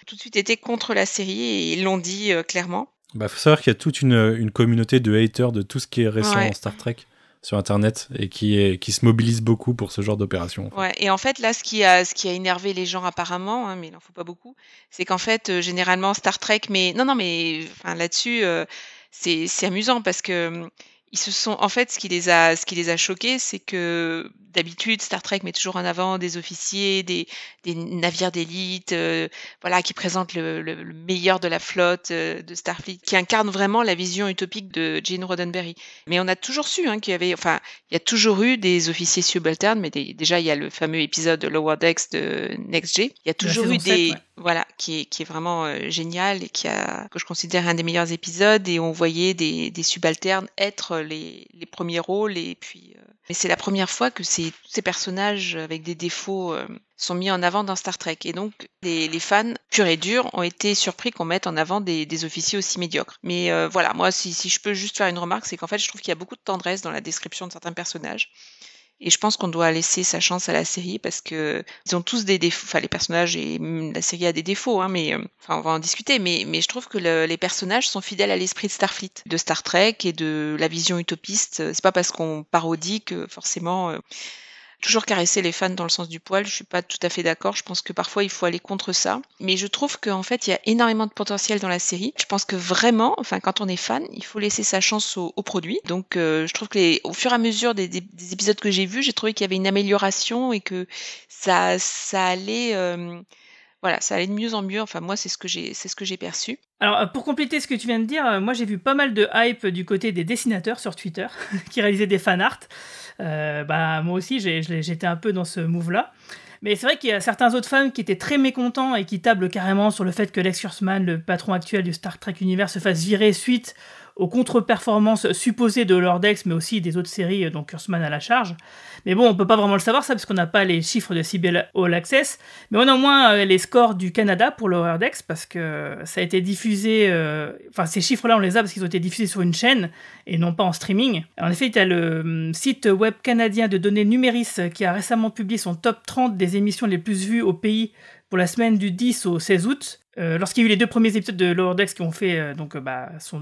Speaker 9: tout de suite été contre la série, et ils l'ont dit clairement.
Speaker 10: Faut savoir qu'il y a toute une communauté de haters de tout ce qui est récent en Star Trek sur Internet, et qui se mobilise beaucoup pour ce genre d'opération. En fait.
Speaker 9: Ouais, et en fait, là, ce qui a énervé les gens apparemment, mais il n'en faut pas beaucoup, c'est qu'en fait, généralement, Star Trek, mais là-dessus, c'est amusant parce que ils se sont, en fait, ce qui les a choqués, c'est que d'habitude, Star Trek met toujours en avant des officiers, des navires d'élite, qui présentent le meilleur de la flotte de Starfleet, qui incarnent vraiment la vision utopique de Gene Roddenberry. Mais on a toujours su qu'il y a toujours eu des officiers subalternes, mais déjà il y a le fameux épisode Lower Decks de Next G. Il y a toujours eu des, qui est vraiment génial, et que je considère un des meilleurs épisodes, et on voyait des subalternes être les premiers rôles, et puis mais c'est la première fois que tous ces personnages avec des défauts sont mis en avant dans Star Trek, et donc les fans purs et durs ont été surpris qu'on mette en avant des officiers aussi médiocres. Mais moi si je peux juste faire une remarque, c'est qu'en fait je trouve qu'il y a beaucoup de tendresse dans la description de certains personnages. Et je pense qu'on doit laisser sa chance à la série, parce que ils ont tous des défauts. Les personnages, et la série a des défauts, mais on va en discuter. Mais je trouve que les personnages sont fidèles à l'esprit de Starfleet, de Star Trek et de la vision utopiste. C'est pas parce qu'on parodie que forcément toujours caresser les fans dans le sens du poil. Je suis pas tout à fait d'accord. Je pense que parfois il faut aller contre ça. Mais je trouve qu'en fait il y a énormément de potentiel dans la série. Je pense que vraiment, quand on est fan, il faut laisser sa chance au produit. Donc je trouve que au fur et à mesure des épisodes que j'ai vus, j'ai trouvé qu'il y avait une amélioration, et que ça allait ça allait de mieux en mieux. Moi, c'est ce que j'ai perçu.
Speaker 1: Alors, pour compléter ce que tu viens de dire, moi j'ai vu pas mal de hype du côté des dessinateurs sur Twitter qui réalisaient des fanarts. Moi aussi, j'étais un peu dans ce move-là. Mais c'est vrai qu'il y a certains autres fans qui étaient très mécontents et qui tablent carrément sur le fait que Lex Kurtzman, le patron actuel du Star Trek Universe, se fasse virer suite aux contre-performances supposées de Lower Decks, mais aussi des autres séries dont Kurtzman a la charge. Mais bon, on peut pas vraiment le savoir ça, parce qu'on n'a pas les chiffres de CBS All Access, mais on a au moins les scores du Canada pour Lower Decks, parce que ça a été diffusé, ces chiffres-là on les a parce qu'ils ont été diffusés sur une chaîne, et non pas en streaming. En effet, il y a le site web canadien de données Numéris qui a récemment publié son top 30 des émissions les plus vues au pays pour la semaine du 10 au 16 août. Lorsqu'il y a eu les 2 premiers épisodes de Lower Decks qui ont fait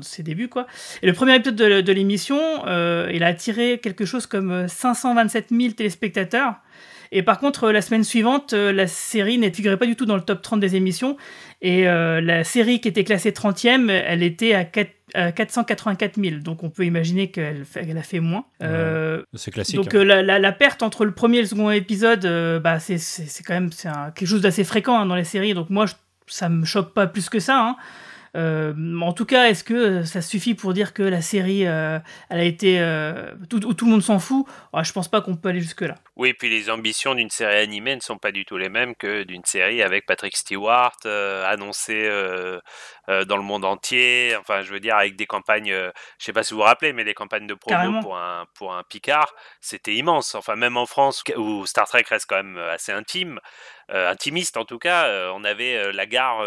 Speaker 1: ses débuts, quoi. Et le premier épisode de l'émission, il a attiré quelque chose comme 527 000 téléspectateurs. Et par contre, la semaine suivante, la série ne figurait pas du tout dans le top 30 des émissions. Et la série qui était classée 30e, elle était à 484 000. Donc on peut imaginer qu'elle a fait moins.
Speaker 10: C'est classique.
Speaker 1: Donc la perte entre le premier et le second épisode, c'est quand même quelque chose d'assez fréquent dans les séries. Donc moi, ça me choque pas plus que ça. En tout cas, est-ce que ça suffit pour dire que la série, elle a été tout le monde s'en fout? Je pense pas qu'on peut aller jusque là.
Speaker 8: Oui, puis les ambitions d'une série animée ne sont pas du tout les mêmes que d'une série avec Patrick Stewart annoncée dans le monde entier. Enfin, je veux dire, avec des campagnes, je sais pas si vous vous rappelez, mais les campagnes de promo pour un Picard, c'était immense. Enfin, même en France, où Star Trek reste quand même assez intimiste en tout cas, on avait la gare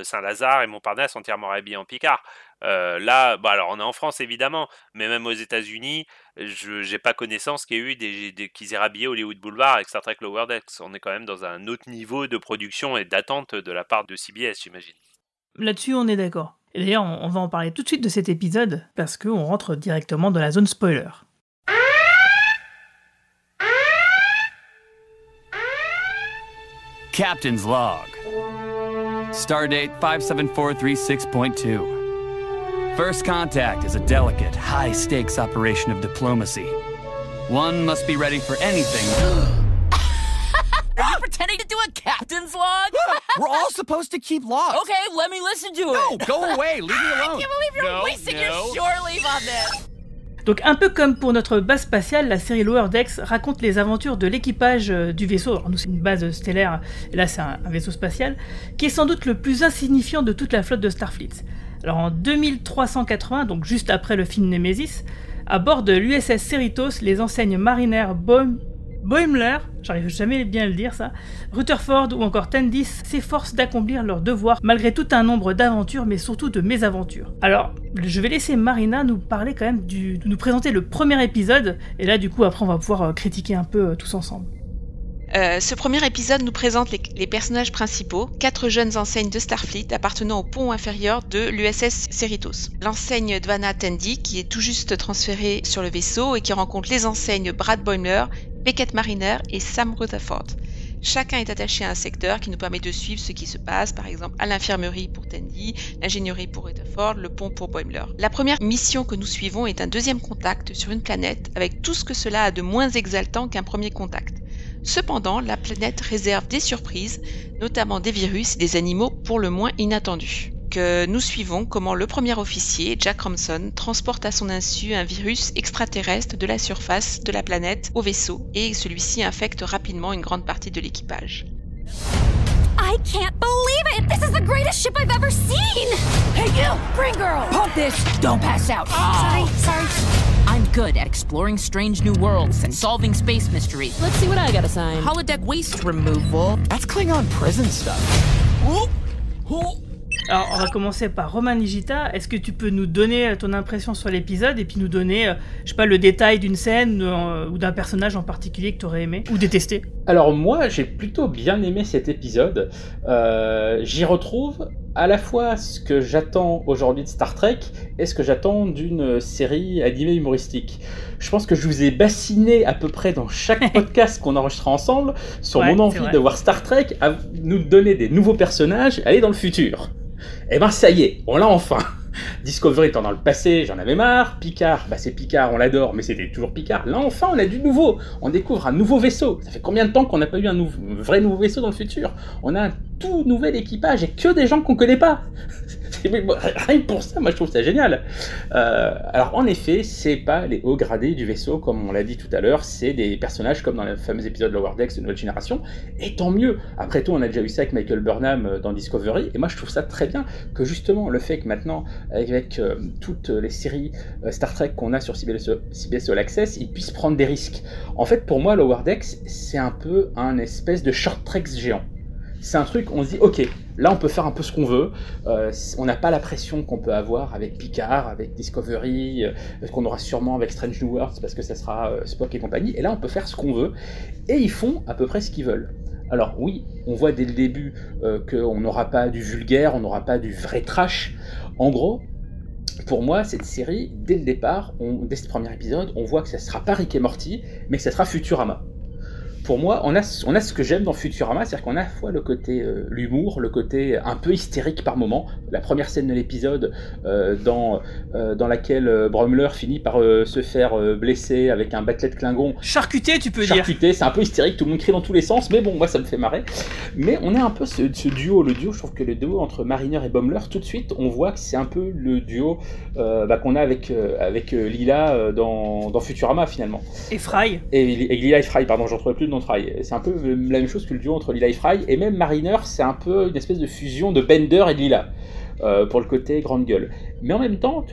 Speaker 8: Saint-Lazare et Montparnasse entièrement habillés en Picard. Là, alors on est en France évidemment, mais même aux États-Unis, j'ai pas connaissance qu'il y ait eu qu'ils aient rhabillé Hollywood Boulevard avec Star Trek Lower Decks. On est quand même dans un autre niveau de production et d'attente de la part de CBS, j'imagine.
Speaker 1: Là-dessus, on est d'accord. Et d'ailleurs, on va en parler tout de suite de cet épisode parce qu'on rentre directement dans la zone spoiler.
Speaker 5: Captain's log. Stardate 57436.2. First contact is a delicate, high-stakes operation of diplomacy. One must be ready for anything.
Speaker 4: Are you pretending to do a captain's log?
Speaker 5: We're all supposed to keep logs.
Speaker 4: Okay, let me listen to it.
Speaker 5: No, go away. Leave me alone.
Speaker 4: I can't believe you're wasting your shore leave on this.
Speaker 1: Donc un peu comme pour notre base spatiale, la série Lower Decks raconte les aventures de l'équipage du vaisseau. Alors nous c'est une base stellaire, et là c'est un vaisseau spatial, qui est sans doute le plus insignifiant de toute la flotte de Starfleet. Alors en 2380, donc juste après le film Nemesis, à bord de l'USS Cerritos, les enseignes marinaires Boimler, j'arrive jamais bien à le dire ça, Rutherford ou encore Tendis s'efforcent d'accomplir leurs devoirs malgré tout un nombre d'aventures mais surtout de mésaventures. Alors je vais laisser Marina nous parler quand même nous présenter le premier épisode et là du coup après on va pouvoir critiquer un peu tous ensemble.
Speaker 9: Ce premier épisode nous présente les personnages principaux, 4 jeunes enseignes de Starfleet appartenant au pont inférieur de l'USS Cerritos. L'enseigne Dwana Tendi, qui est tout juste transférée sur le vaisseau et qui rencontre les enseignes Brad Boimler, Beckett Mariner et Sam Rutherford. Chacun est attaché à un secteur qui nous permet de suivre ce qui se passe, par exemple à l'infirmerie pour Tendi, l'ingénierie pour Rutherford, le pont pour Boimler. La première mission que nous suivons est un deuxième contact sur une planète, avec tout ce que cela a de moins exaltant qu'un premier contact. Cependant, la planète réserve des surprises, notamment des virus et des animaux pour le moins inattendus. Que nous suivons comment le premier officier, Jack Romson, transporte à son insu un virus extraterrestre de la surface de la planète au vaisseau, et celui-ci infecte rapidement une grande partie de l'équipage.
Speaker 4: I can't believe it! This is the greatest ship I've ever seen! Hey, you! Green girl! Pump this! Don't pass out! Oh. Sorry. I'm good at exploring strange new worlds and solving space mysteries. Let's see what I got assigned. Holodeck waste removal.
Speaker 5: That's Klingon prison stuff.
Speaker 1: Alors, on va commencer par Romain Nigita. Est-ce que tu peux nous donner ton impression sur l'épisode et puis nous donner, je sais pas, le détail d'une scène ou d'un personnage en particulier que tu aurais aimé ou détesté?
Speaker 7: Alors moi, j'ai plutôt bien aimé cet épisode. J'y retrouve à la fois ce que j'attends aujourd'hui de Star Trek et ce que j'attends d'une série animée humoristique. Je pense que je vous ai bassiné à peu près dans chaque podcast qu'on enregistrera ensemble sur mon envie de voir Star Trek à nous donner des nouveaux personnages, aller dans le futur. Et ben ça y est, on l'a enfin. Discovery étant dans le passé, j'en avais marre. Picard, c'est Picard, on l'adore, mais c'était toujours Picard. Là enfin, on a du nouveau. On découvre un nouveau vaisseau. Ça fait combien de temps qu'on n'a pas eu un vrai nouveau vaisseau dans le futur? On a un tout nouvel équipage et que des gens qu'on connaît pas. rien que pour ça, moi je trouve ça génial. Alors en effet, c'est pas les hauts gradés du vaisseau, comme on l'a dit tout à l'heure, c'est des personnages comme dans le fameux épisode Lower Decks de Nouvelle Génération, et tant mieux. Après tout, on a déjà eu ça avec Michael Burnham dans Discovery, et moi je trouve ça très bien que justement le fait que maintenant, avec toutes les séries Star Trek qu'on a sur CBS All Access, ils puissent prendre des risques. En fait, pour moi, Lower Decks, c'est un peu un espèce de short treks géant. C'est un truc, on se dit, ok, là on peut faire un peu ce qu'on veut, on n'a pas la pression qu'on peut avoir avec Picard, avec Discovery, qu'on aura sûrement avec Strange New Worlds, parce que ça sera Spock et compagnie, et là on peut faire ce qu'on veut, et ils font à peu près ce qu'ils veulent. Alors oui, on voit dès le début qu'on n'aura pas du vulgaire, on n'aura pas du vrai trash. En gros, pour moi, cette série, dès le départ, dès ce premier épisode, on voit que ça ne sera pas Rick et Morty, mais que ça sera Futurama. Pour moi, on a ce que j'aime dans Futurama, c'est-à-dire qu'on a à la fois le côté l'humour, le côté un peu hystérique par moment. La première scène de l'épisode dans laquelle Brumler finit par se faire blesser avec un bâtelet de Klingon.
Speaker 1: Charcuté, tu peux dire.
Speaker 7: Charcuté, c'est un peu hystérique, tout le monde crie dans tous les sens, mais bon, moi ça me fait marrer. Mais on a un peu ce duo, je trouve que le duo entre Mariner et Baumler, tout de suite, on voit que c'est un peu le duo qu'on a avec Lila dans Futurama finalement.
Speaker 1: Et Fry.
Speaker 7: Et Lila et Fry, pardon, j'en trouvais plus le nom de Fry. C'est un peu la même chose que le duo entre Lila et Fry, et même Mariner, c'est un peu une espèce de fusion de Bender et de Lila, pour le côté grande gueule. Mais en même temps,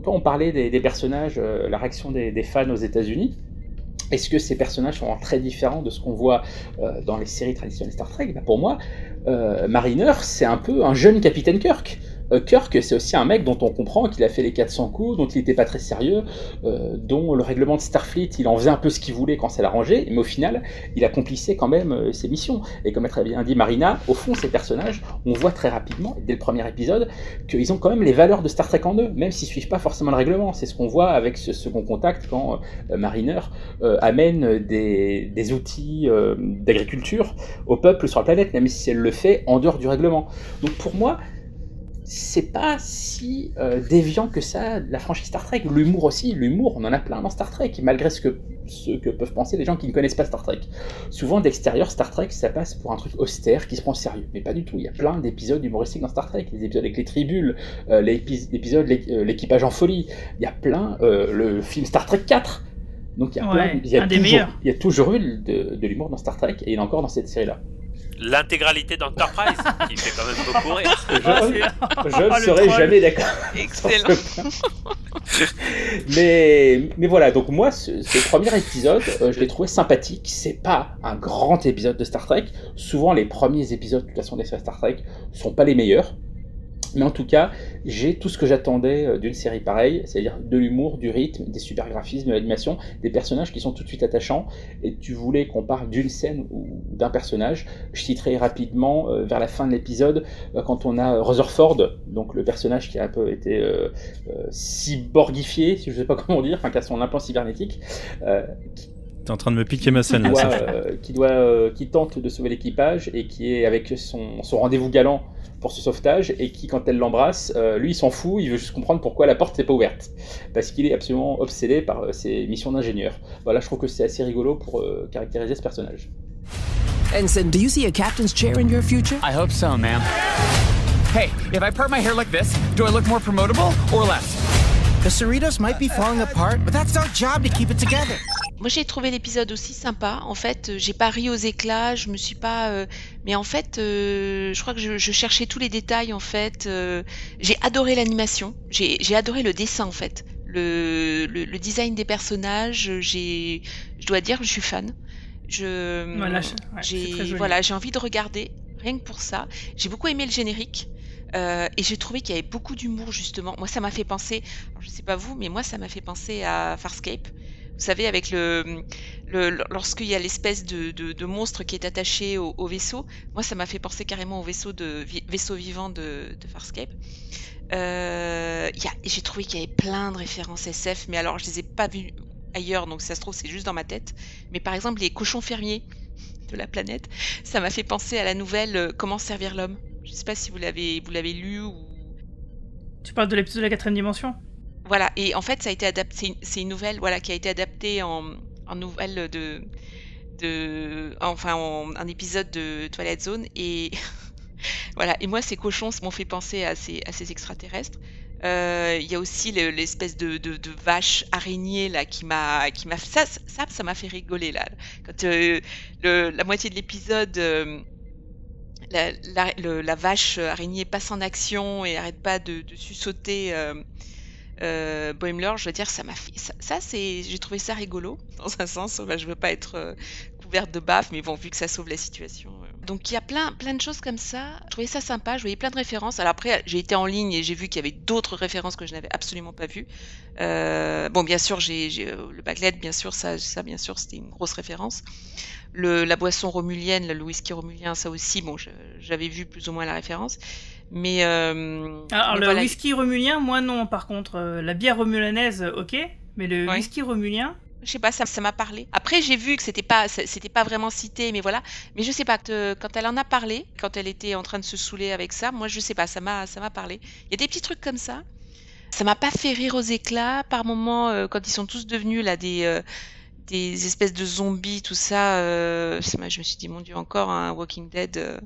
Speaker 7: on parlait des personnages, la réaction des fans aux États-Unis. Est-ce que ces personnages sont très différents de ce qu'on voit dans les séries traditionnelles Star Trek ? Pour moi, Mariner, c'est un peu un jeune Capitaine Kirk. Kirk, c'est aussi un mec dont on comprend qu'il a fait les 400 coups, dont il n'était pas très sérieux, dont le règlement de Starfleet, il en faisait un peu ce qu'il voulait quand ça l'arrangeait, mais au final, il accomplissait quand même ses missions. Et comme a très bien dit Marina, au fond, ces personnages, on voit très rapidement, dès le premier épisode, qu'ils ont quand même les valeurs de Star Trek en eux, même s'ils ne suivent pas forcément le règlement. C'est ce qu'on voit avec ce second contact quand Mariner amène des outils d'agriculture au peuple sur la planète, même si elle le fait en dehors du règlement. Donc pour moi, c'est pas si déviant que ça, la franchise Star Trek. L'humour aussi, on en a plein dans Star Trek, malgré ce que peuvent penser les gens qui ne connaissent pas Star Trek. Souvent d'extérieur, Star Trek, ça passe pour un truc austère qui se prend au sérieux, mais pas du tout. Il y a plein d'épisodes humoristiques dans Star Trek, les épisodes avec les tribules, l'épisode l'équipage en folie, il y a plein, le film Star Trek 4. Donc il y a toujours eu de l'humour dans Star Trek, et il y en a encore dans cette série-là.
Speaker 8: L'intégralité d'Enterprise, qui fait quand même beaucoup rire.
Speaker 7: Je ne serai jamais d'accord.
Speaker 9: Excellent.
Speaker 7: mais voilà, donc moi, ce premier épisode, je l'ai trouvé sympathique. C'est pas un grand épisode de Star Trek. Souvent, les premiers épisodes, de toute façon, des séries Star Trek sont pas les meilleurs. Mais en tout cas, j'ai tout ce que j'attendais d'une série pareille, c'est-à-dire de l'humour, du rythme, des super graphismes, de l'animation, des personnages qui sont tout de suite attachants. Et tu voulais qu'on parle d'une scène ou d'un personnage. Je citerai rapidement, vers la fin de l'épisode, quand on a Rutherford, donc le personnage qui a un peu été cyborgifié, je ne sais pas comment dire, enfin qui a son implant cybernétique.
Speaker 10: T'es en train de me piquer ma scène là.
Speaker 7: Qui tente de sauver l'équipage et qui est avec son rendez-vous galant pour ce sauvetage, et qui, quand elle l'embrasse, lui il s'en fout, il veut juste comprendre pourquoi la porte n'est pas ouverte, parce qu'il est absolument obsédé par ses missions d'ingénieur. Voilà, je trouve que c'est assez rigolo pour caractériser ce personnage.
Speaker 3: Ensign, do you see a captain's chair in your future?
Speaker 5: I hope so, ma'am. Hey, if I part my hair like this, do I look more promotable or less?
Speaker 6: The Cerritos might be falling apart, but that's our job to keep it together.
Speaker 9: Moi j'ai trouvé l'épisode aussi sympa. En fait, j'ai pas ri aux éclats, je me suis pas. Mais en fait, je crois que je cherchais tous les détails en fait. J'ai adoré l'animation, j'ai adoré le dessin en fait, le design des personnages. Je dois dire que je suis fan. J'ai envie de regarder rien que pour ça. J'ai beaucoup aimé le générique. Et j'ai trouvé qu'il y avait beaucoup d'humour justement. Moi ça m'a fait penser, alors, je sais pas vous, mais moi ça m'a fait penser à Farscape. Vous savez, avec lorsqu'il y a l'espèce de monstre qui est attaché au vaisseau, moi ça m'a fait penser carrément au vaisseau vivant de Farscape. J'ai trouvé qu'il y avait plein de références SF, mais alors je les ai pas vues ailleurs, donc ça se trouve c'est juste dans ma tête. Mais par exemple les cochons fermiers de la planète, ça m'a fait penser à la nouvelle Comment servir l'homme. Je sais pas si vous l'avez lu ou...
Speaker 1: Tu parles de l'épisode de la 4ème dimension ?
Speaker 9: Voilà, et en fait ça a été adapté, c'est une nouvelle qui a été adaptée en nouvelle un épisode de Twilight Zone, et Voilà, et moi, ces cochons m'ont fait penser à ces extraterrestres. Il y a aussi l'espèce de vache araignée là qui m'a ça m'a fait rigoler là. Quand la moitié de l'épisode, la vache araignée passe en action et arrête pas de sursauter Boimler, je veux dire, ça m'a fait j'ai trouvé ça rigolo dans un sens. Bah, je veux pas être couverte de baffe, mais bon, vu que ça sauve la situation. Donc il y a plein de choses comme ça. Je trouvais ça sympa, je voyais plein de références. Alors après, j'ai été en ligne et j'ai vu qu'il y avait d'autres références que je n'avais absolument pas vues. Bon, bien sûr, j'ai le baguette, bien sûr, ça bien sûr, c'était une grosse référence. La boisson romulienne, le whisky romulien, ça aussi, bon, j'avais vu plus ou moins la référence. Mais
Speaker 1: alors le whisky romulien, moi non. Par contre, la bière romulanaise, ok, mais le whisky romulien.
Speaker 9: Je sais pas, ça m'a parlé. Après, j'ai vu que c'était pas vraiment cité, mais voilà. Mais je sais pas, quand elle en a parlé, quand elle était en train de se saouler avec ça, moi je sais pas, ça m'a parlé. Il y a des petits trucs comme ça. Ça m'a pas fait rire aux éclats par moments quand ils sont tous devenus là des espèces de zombies, tout ça. Je me suis dit mon Dieu, encore un Walking Dead.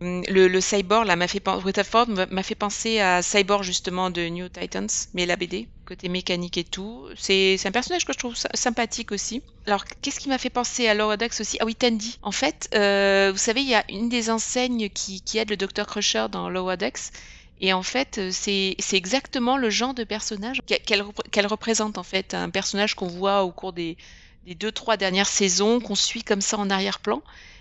Speaker 9: Le cyborg là Rutherford m'a fait penser à Cyborg justement de New Titans, mais la BD, côté mécanique et tout. C'est un personnage que je trouve sympathique aussi. Alors qu'est-ce qui m'a fait penser à Lower Decks aussi? Ah oui, Tandy. En fait, vous savez, il y a une des enseignes qui aide le Dr Crusher dans Lower Decks. Et en fait, c'est exactement le genre de personnage qu'elle représente en fait, un personnage qu'on voit au cours des 2-3 dernières saisons, qu'on suit comme ça en arrière-plan.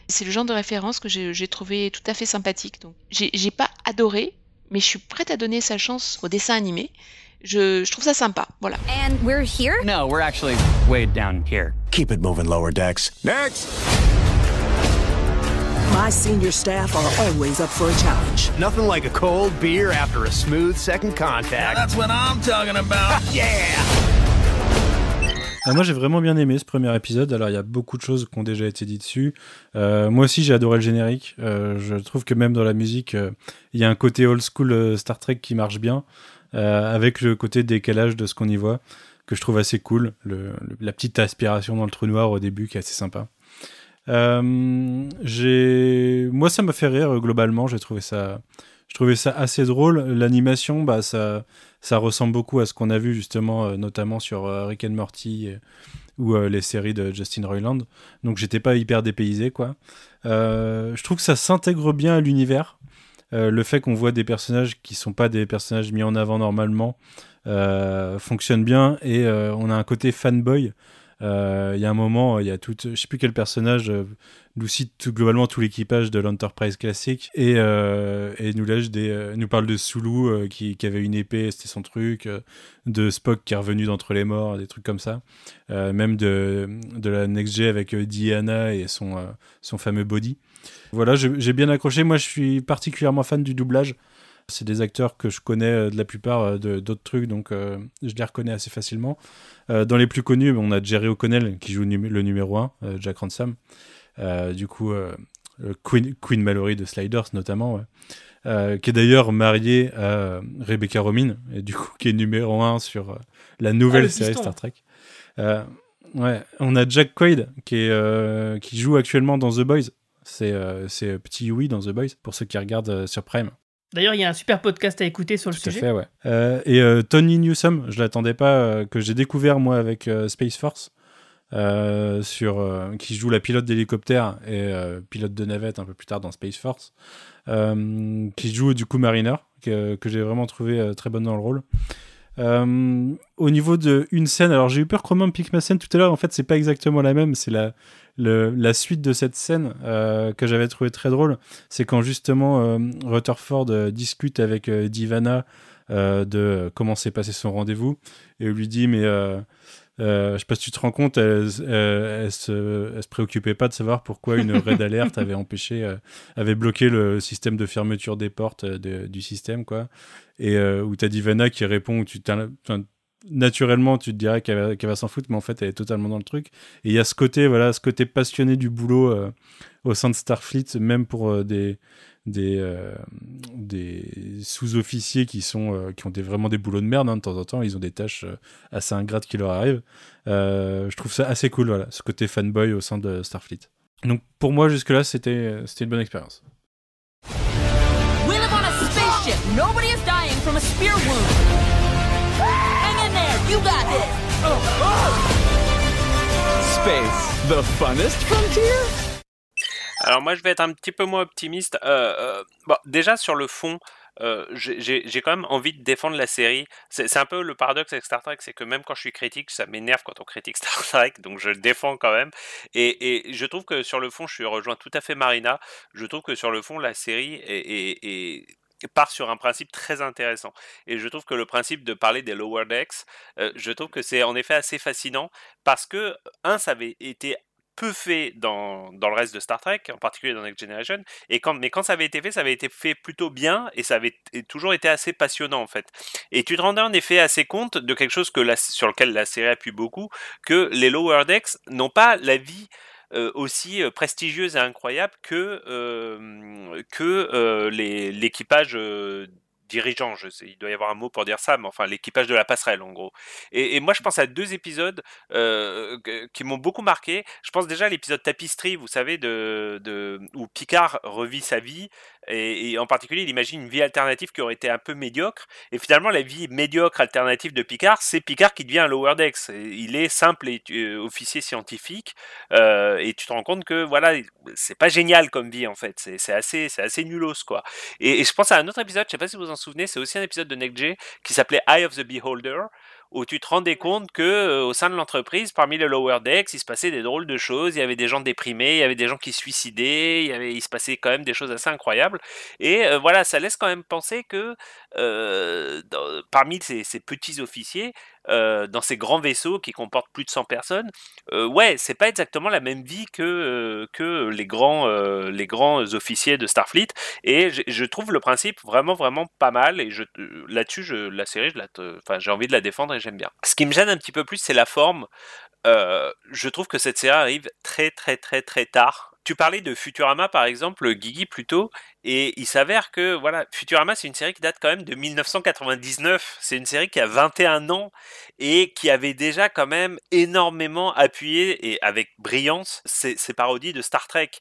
Speaker 9: C'est le genre de référence que j'ai trouvé tout à fait sympathique. Donc, j'ai pas adoré, mais je suis prête à donner sa chance au dessin animé. Je trouve ça sympa, voilà.
Speaker 4: And we're here?
Speaker 5: No, we're actually way down here.
Speaker 6: Keep it moving, Lower Decks. Next!
Speaker 3: My senior staff are always up for a challenge.
Speaker 12: Nothing like a cold beer after a smooth second contact.
Speaker 6: That's what I'm talking about.
Speaker 12: Yeah!
Speaker 10: Moi j'ai vraiment bien aimé ce premier épisode. Alors il y a beaucoup de choses qui ont déjà été dites dessus. Moi aussi j'ai adoré le générique. Je trouve que même dans la musique, il y a un côté old school Star Trek qui marche bien, avec le côté décalage de ce qu'on y voit, que je trouve assez cool. La petite aspiration dans le trou noir au début qui est assez sympa. Moi ça m'a fait rire globalement. Je trouvais ça assez drôle. L'animation, bah ça ressemble beaucoup à ce qu'on a vu justement, notamment sur Rick and Morty ou les séries de Justin Roiland. Donc j'étais pas hyper dépaysé, quoi. Je trouve que ça s'intègre bien à l'univers. Le fait qu'on voit des personnages qui sont pas des personnages mis en avant normalement fonctionne bien, et on a un côté fanboy. Il y a un moment, il y a je sais plus quel personnage nous cite globalement tout l'équipage de l'Enterprise classique, et nous parle de Sulu qui avait une épée, c'était son truc, de Spock qui est revenu d'entre les morts, des trucs comme ça, même de la Next G avec Diana et son fameux body. Voilà, j'ai bien accroché. Moi je suis particulièrement fan du doublage. C'est des acteurs que je connais de la plupart d'autres trucs, donc je les reconnais assez facilement. Dans les plus connus, on a Jerry O'Connell qui joue le numéro 1, Jack Ransom. Du coup, Queen Mallory de Sliders notamment, ouais. Qui est d'ailleurs mariée à Rebecca Romijn, et du coup qui est numéro 1 sur la nouvelle série Star Trek. Ouais, on a Jack Quaid qui joue actuellement dans The Boys. C'est petit Huey dans The Boys, pour ceux qui regardent sur Prime.
Speaker 1: D'ailleurs, il y a un super podcast à écouter sur le sujet.
Speaker 10: Tout à fait, ouais. Et Tony Newsome, je l'attendais pas, que j'ai découvert moi avec Space Force, qui joue la pilote d'hélicoptère et pilote de navette un peu plus tard dans Space Force, qui joue du coup Mariner, que j'ai vraiment trouvé très bonne dans le rôle. Au niveau d'une scène, alors j'ai eu peur qu'on me pique ma scène tout à l'heure, en fait c'est pas exactement la même, c'est la suite de cette scène que j'avais trouvé très drôle. C'est quand justement Rutherford discute avec Divana de comment s'est passé son rendez-vous, et lui dit mais je sais pas si tu te rends compte, elle se préoccupait pas de savoir pourquoi une Red Alert avait bloqué le système de fermeture des portes du système, quoi. Et où t'as Divana qui répond, naturellement tu te dirais qu'elle va s'en foutre, mais en fait elle est totalement dans le truc. Et il y a ce côté passionné du boulot au sein de Starfleet, même pour des sous-officiers qui ont vraiment des boulots de merde, hein, de temps en temps ils ont des tâches assez ingrates qui leur arrivent. Je trouve ça assez cool, voilà, ce côté fanboy au sein de Starfleet. Donc pour moi jusque là c'était une bonne expérience.
Speaker 4: Nobody is dying from a spear wound. Hang in there, you got this.
Speaker 12: Space, the funnest frontier?
Speaker 8: Alors moi je vais être un petit peu moins optimiste. Bon, déjà sur le fond, j'ai quand même envie de défendre la série. C'est un peu le paradoxe avec Star Trek, c'est que même quand je suis critique, ça m'énerve quand on critique Star Trek, donc je le défends quand même. Et je trouve que sur le fond, je suis rejoint tout à fait Marina. Je trouve que sur le fond, la série part sur un principe très intéressant. Et je trouve que le principe de parler des Lower Decks, je trouve que c'est en effet assez fascinant parce que, ça avait été peu fait dans le reste de Star Trek, en particulier dans Next Generation, mais quand ça avait été fait plutôt bien, et ça avait toujours été assez passionnant en fait. Et tu te rendais en effet assez compte de quelque chose sur lequel la série appuie beaucoup, que les Lower Decks n'ont pas la vie aussi prestigieuse et incroyable que l'équipage dirigeant, il doit y avoir un mot pour dire ça, mais enfin l'équipage de la passerelle en gros. Et moi je pense à 2 épisodes qui m'ont beaucoup marqué. Je pense déjà à l'épisode Tapisserie, vous savez, où Picard revit sa vie, et en particulier il imagine une vie alternative qui aurait été un peu médiocre, et finalement la vie médiocre alternative de Picard, c'est Picard qui devient un Lower Decks. Il est simple officier scientifique, et tu te rends compte que voilà, c'est pas génial comme vie en fait, c'est assez nulos quoi. Et je pense à un autre épisode, je sais pas si vous en souvenez, c'est aussi un épisode de NextG qui s'appelait Eye of the Beholder, où tu te rendais compte que au sein de l'entreprise, parmi les Lower Decks, il se passait des drôles de choses. Il y avait des gens déprimés, il y avait des gens qui se suicidaient, il se passait quand même des choses assez incroyables. Et voilà, ça laisse quand même penser que parmi ces petits officiers, dans ces grands vaisseaux qui comportent plus de 100 personnes, ouais, c'est pas exactement la même vie que les grands officiers de Starfleet. Et je trouve le principe vraiment pas mal. Et là-dessus, la série, j'ai envie de la défendre et j'aime bien. Ce qui me gêne un petit peu plus, c'est la forme. Je trouve que cette série arrive très tard. Tu parlais de Futurama par exemple, Guigui plutôt, et il s'avère que voilà, Futurama c'est une série qui date quand même de 1999, c'est une série qui a 21 ans et qui avait déjà quand même énormément appuyé et avec brillance ses parodies de Star Trek.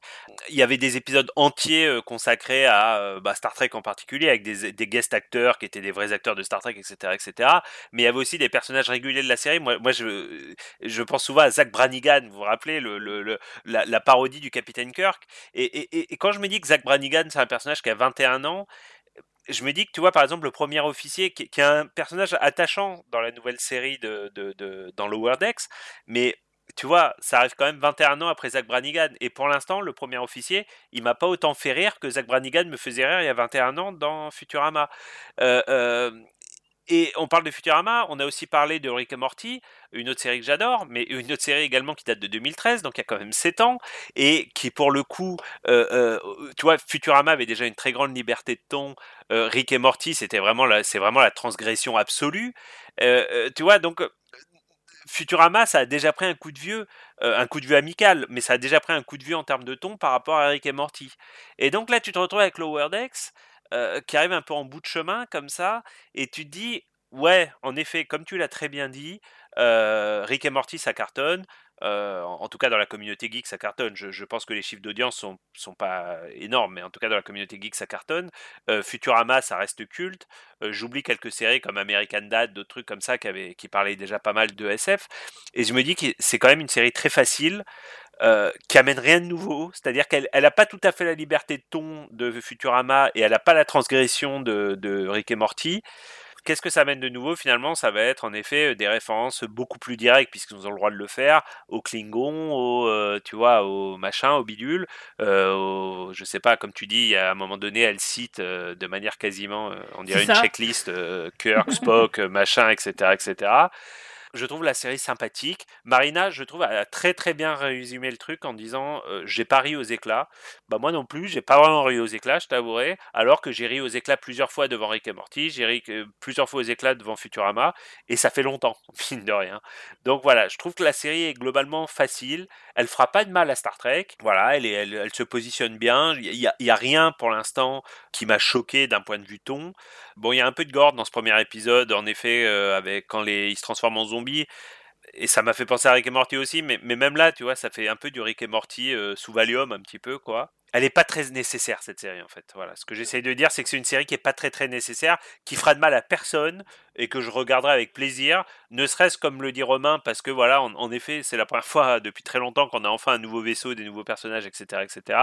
Speaker 8: Il y avait des épisodes entiers consacrés à Star Trek en particulier, avec des guest acteurs qui étaient des vrais acteurs de Star Trek, etc. Mais il y avait aussi des personnages réguliers de la série. Moi je pense souvent à Zach Brannigan, vous vous rappelez, la parodie du Capitaine Kirk. Et quand je me dis que Zach Brannigan c'est un personnage qui a 21 ans, je me dis que tu vois par exemple le premier officier qui est un personnage attachant dans la nouvelle série dans Lower Decks, mais tu vois, ça arrive quand même 21 ans après Zach Brannigan, et pour l'instant le premier officier il m'a pas autant fait rire que Zach Brannigan me faisait rire il y a 21 ans dans Futurama. Et on parle de Futurama, on a aussi parlé de Rick et Morty, une autre série que j'adore, mais une autre série également qui date de 2013, donc il y a quand même 7 ans, et qui pour le coup, tu vois, Futurama avait déjà une très grande liberté de ton, Rick et Morty c'est vraiment la transgression absolue, tu vois, donc Futurama ça a déjà pris un coup de vieux amical, mais ça a déjà pris un coup de vieux en termes de ton par rapport à Rick et Morty. Et donc là tu te retrouves avec Lower Decks, qui arrive un peu en bout de chemin comme ça, et tu te dis ouais, en effet, comme tu l'as très bien dit, Rick et Morty ça cartonne, en tout cas dans la communauté geek ça cartonne. Je pense que les chiffres d'audience sont pas énormes, mais en tout cas dans la communauté geek ça cartonne. Futurama ça reste culte. J'oublie quelques séries comme American Dad, d'autres trucs comme ça qui parlaient déjà pas mal de SF, et je me dis que c'est quand même une série très facile, qui amène rien de nouveau, c'est-à-dire qu'elle a pas tout à fait la liberté de ton de Futurama, et elle a pas la transgression de Rick et Morty. Qu'est-ce que ça amène de nouveau finalement? Ça va être en effet des références beaucoup plus directes, puisqu'ils ont le droit de le faire, aux Klingons, tu vois, aux machins, aux bidules, je sais pas, comme tu dis, à un moment donné, elle cite de manière quasiment, on dirait une checklist, Kirk, Spock, machin, etc. Je trouve la série sympathique. Marina, je trouve, a très bien résumé le truc en disant j'ai pas ri aux éclats. Bah moi non plus, j'ai pas vraiment ri aux éclats, je t'avouerai. Alors que j'ai ri aux éclats plusieurs fois devant Rick et Morty, j'ai ri plusieurs fois aux éclats devant Futurama, et ça fait longtemps, mine de rien. Donc voilà, je trouve que la série est globalement facile. Elle fera pas de mal à Star Trek. Voilà, elle se positionne bien. Il y a rien pour l'instant qui m'a choqué d'un point de vue ton. Bon, il y a un peu de gore dans ce premier épisode, en effet, avec quand ils se transforment en zombies. Et ça m'a fait penser à Rick et Morty aussi, mais même là, tu vois, ça fait un peu du Rick et Morty sous Valium, un petit peu, quoi. Elle est pas très nécessaire, cette série, en fait. Voilà. Ce que j'essaye de dire, c'est que c'est une série qui est pas très très nécessaire, qui fera de mal à personne, et que je regarderai avec plaisir, ne serait-ce comme le dit Romain, parce que voilà, en effet, c'est la première fois depuis très longtemps qu'on a enfin un nouveau vaisseau, des nouveaux personnages, etc., etc.,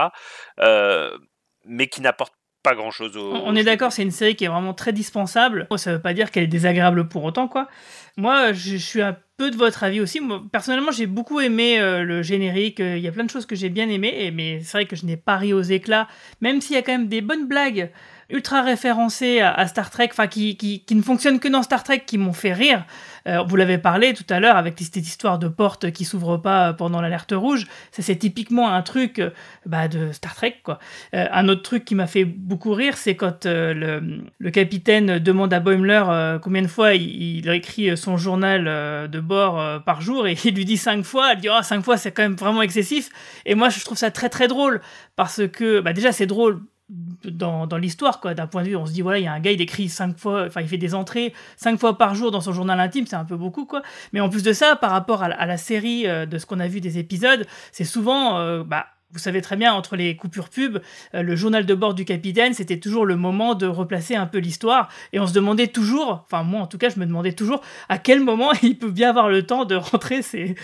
Speaker 8: mais qui n'apporte pas grand-chose
Speaker 1: On est d'accord, c'est une série qui est vraiment très dispensable. Ça veut pas dire qu'elle est désagréable pour autant, quoi. Moi, je suis un peu de votre avis aussi. Moi, personnellement, j'ai beaucoup aimé le générique. Il y a plein de choses que j'ai bien aimées, mais c'est vrai que je n'ai pas ri aux éclats, même s'il y a quand même des bonnes blagues ultra référencées à Star Trek, enfin qui ne fonctionnent que dans Star Trek, qui m'ont fait rire. Vous l'avez parlé tout à l'heure avec cette histoire de porte qui s'ouvre pas pendant l'alerte rouge. Ça, c'est typiquement un truc de Star Trek, quoi. Un autre truc qui m'a fait beaucoup rire, c'est quand le capitaine demande à Boimler combien de fois il écrit son journal de bord par jour, et il lui dit 5 fois. Elle dit 5 fois, c'est quand même vraiment excessif. Et moi, je trouve ça très très drôle, parce que déjà, c'est drôle dans l'histoire, quoi. D'un point de vue, on se dit, voilà, il y a un gars, il écrit 5 fois, enfin, il fait des entrées 5 fois par jour dans son journal intime, c'est un peu beaucoup, quoi. Mais en plus de ça, par rapport à la série, de ce qu'on a vu des épisodes, c'est souvent, vous savez très bien, entre les coupures pub, le journal de bord du capitaine, c'était toujours le moment de replacer un peu l'histoire. Et on se demandait toujours, enfin moi en tout cas, je me demandais toujours à quel moment il peut bien avoir le temps de rentrer ces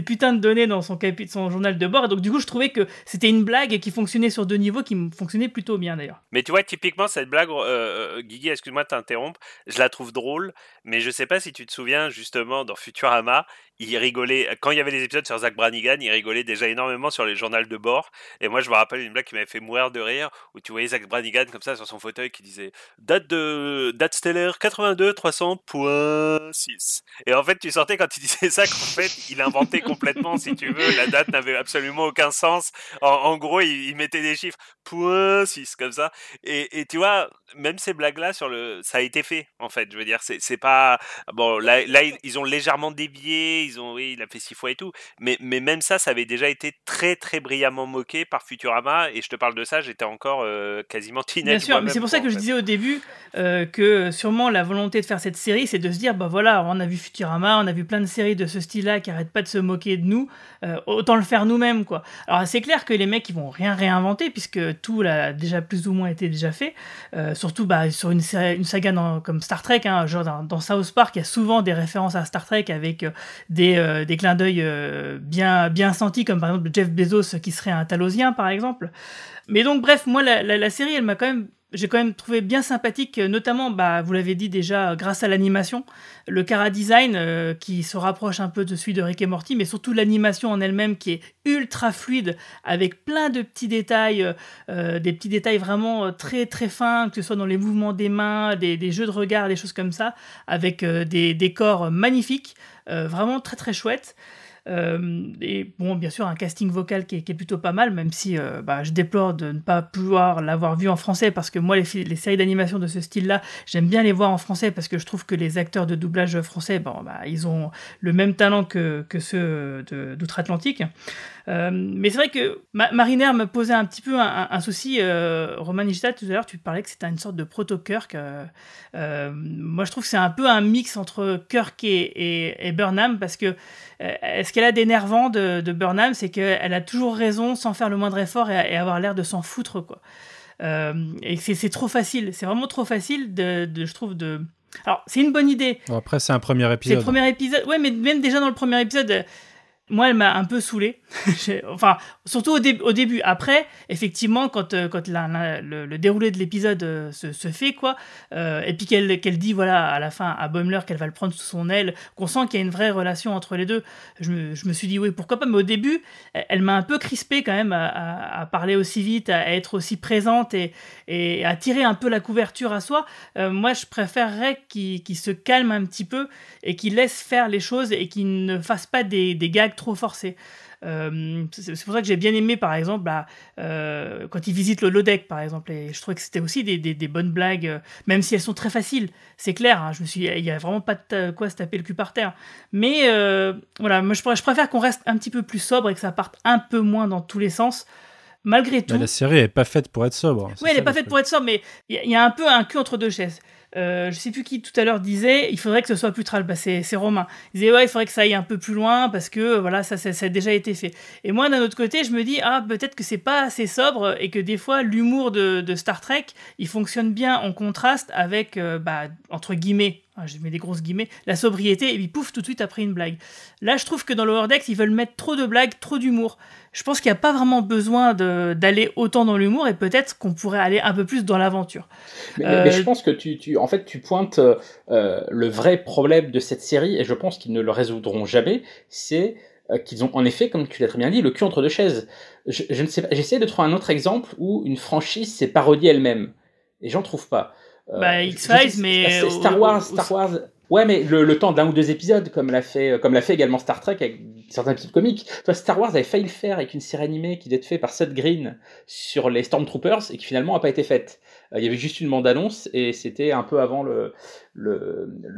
Speaker 1: putains de données dans son journal de bord. Et donc du coup, je trouvais que c'était une blague qui fonctionnait sur 2 niveaux, qui fonctionnait plutôt bien d'ailleurs.
Speaker 8: Mais tu vois, typiquement, cette blague, Guigui, excuse-moi de t'interrompre, je la trouve drôle, mais je sais pas si tu te souviens, justement, dans Futurama, il rigolait, quand il y avait des épisodes sur Zach Brannigan, il rigolait déjà énormément sur les journaux de bord. Et moi, je me rappelle une blague qui m'avait fait mourir de rire, où tu voyais Zach Brannigan comme ça sur son fauteuil qui disait date stellaire 82-300.6. Et en fait, tu sentais quand il disait ça qu'en fait, il inventait complètement, si tu veux, la date n'avait absolument aucun sens. En gros, il mettait des chiffres .6 comme ça. Et tu vois, même ces blagues-là ça a été fait, en fait. Je veux dire, c'est pas bon. Là, ils ont légèrement dévié. Il a fait 6 fois et tout, mais même ça avait déjà été très très brillamment moqué par Futurama, et je te parle de ça, j'étais encore quasiment teenage.
Speaker 1: Bien sûr, mais c'est pour ça que je disais au début que sûrement la volonté de faire cette série, c'est de se dire, voilà, on a vu Futurama, on a vu plein de séries de ce style-là qui arrêtent pas de se moquer de nous, autant le faire nous-mêmes, quoi. Alors c'est clair que les mecs, ils vont rien réinventer, puisque tout a déjà plus ou moins été déjà fait, surtout sur une saga comme Star Trek, hein, genre dans South Park, il y a souvent des références à Star Trek avec des clins d'œil bien sentis, comme par exemple Jeff Bezos qui serait un Talosien, par exemple. Mais donc, bref, moi, la série, j'ai quand même trouvé bien sympathique, notamment, vous l'avez dit déjà, grâce à l'animation, le chara-design qui se rapproche un peu de celui de Rick et Morty, mais surtout l'animation en elle-même qui est ultra fluide, avec plein de petits détails, des petits détails vraiment très très fins, que ce soit dans les mouvements des mains, des jeux de regard, des choses comme ça, avec des décors magnifiques, vraiment très très chouettes. Et bon, bien sûr, un casting vocal qui est plutôt pas mal, même si je déplore de ne pas pouvoir l'avoir vu en français, parce que moi, les séries d'animation de ce style-là, j'aime bien les voir en français, parce que je trouve que les acteurs de doublage français, ils ont le même talent que ceux d'outre-Atlantique. Mais c'est vrai que Mariner me posait un petit peu un souci. Romain Nigita, tout à l'heure, tu parlais que c'était une sorte de proto-Kirk. Moi, je trouve que c'est un peu un mix entre Kirk et Burnham, parce que ce qu'elle a d'énervant de Burnham, c'est qu'elle a toujours raison sans faire le moindre effort et avoir l'air de s'en foutre, quoi. Et c'est trop facile. C'est vraiment trop facile je trouve, de... Alors, c'est une bonne idée.
Speaker 10: Bon, après, c'est un premier épisode.
Speaker 1: C'est le premier épisode. Ouais, mais même déjà dans le premier épisode... Moi, elle m'a un peu saoulé. Enfin, surtout au début. Après, effectivement, quand le déroulé de l'épisode se fait, quoi, et puis qu'elle dit, voilà, à la fin, à Boimler, qu'elle va le prendre sous son aile, qu'on sent qu'il y a une vraie relation entre les deux, je me suis dit, oui, pourquoi pas. Mais au début, elle m'a un peu crispé quand même à parler aussi vite, à être aussi présente et à tirer un peu la couverture à soi. Moi, je préférerais qu'il se calme un petit peu et qu'il laisse faire les choses et qu'il ne fasse pas des gags trop forcé. C'est pour ça que j'ai bien aimé, par exemple, quand ils visitent le holodeck, par exemple, et je trouvais que c'était aussi des bonnes blagues, même si elles sont très faciles, c'est clair, hein, il y a vraiment pas de quoi se taper le cul par terre, mais voilà, moi je préfère qu'on reste un petit peu plus sobre et que ça parte un peu moins dans tous les sens. Malgré tout...
Speaker 10: Mais la série est pas faite pour être sobre.
Speaker 1: Oui, elle est pas faite pour être sobre, mais il y a un peu un cul entre deux chaises. je sais plus qui tout à l'heure disait, il faudrait que ce soit plus trash. C'est Romain. Il disait, ouais, il faudrait que ça aille un peu plus loin parce que voilà, ça a déjà été fait. Et moi, d'un autre côté, je me dis, peut-être que c'est pas assez sobre et que des fois, l'humour de Star Trek, il fonctionne bien en contraste avec, entre guillemets, je mets des grosses guillemets, la sobriété, et puis pouf, tout de suite après une blague. Là, je trouve que dans Lower Decks, ils veulent mettre trop de blagues, trop d'humour. Je pense qu'il n'y a pas vraiment besoin d'aller autant dans l'humour, et peut-être qu'on pourrait aller un peu plus dans l'aventure.
Speaker 7: Mais je pense que tu pointes le vrai problème de cette série, et je pense qu'ils ne le résoudront jamais, c'est qu'ils ont en effet, comme tu l'as très bien dit, le cul entre deux chaises. Je ne sais pas, j'essaie de trouver un autre exemple où une franchise s'est parodiée elle-même, et j'en trouve pas.
Speaker 1: X-Files, mais...
Speaker 7: Star Wars... Ouais, mais le temps d'un ou deux épisodes, comme l'a fait également Star Trek avec certains épisodes comiques. Toi, Star Wars avait failli le faire avec une série animée qui devait être faite par Seth Green sur les Stormtroopers et qui finalement n'a pas été faite. Il y avait juste une bande-annonce et c'était un peu avant le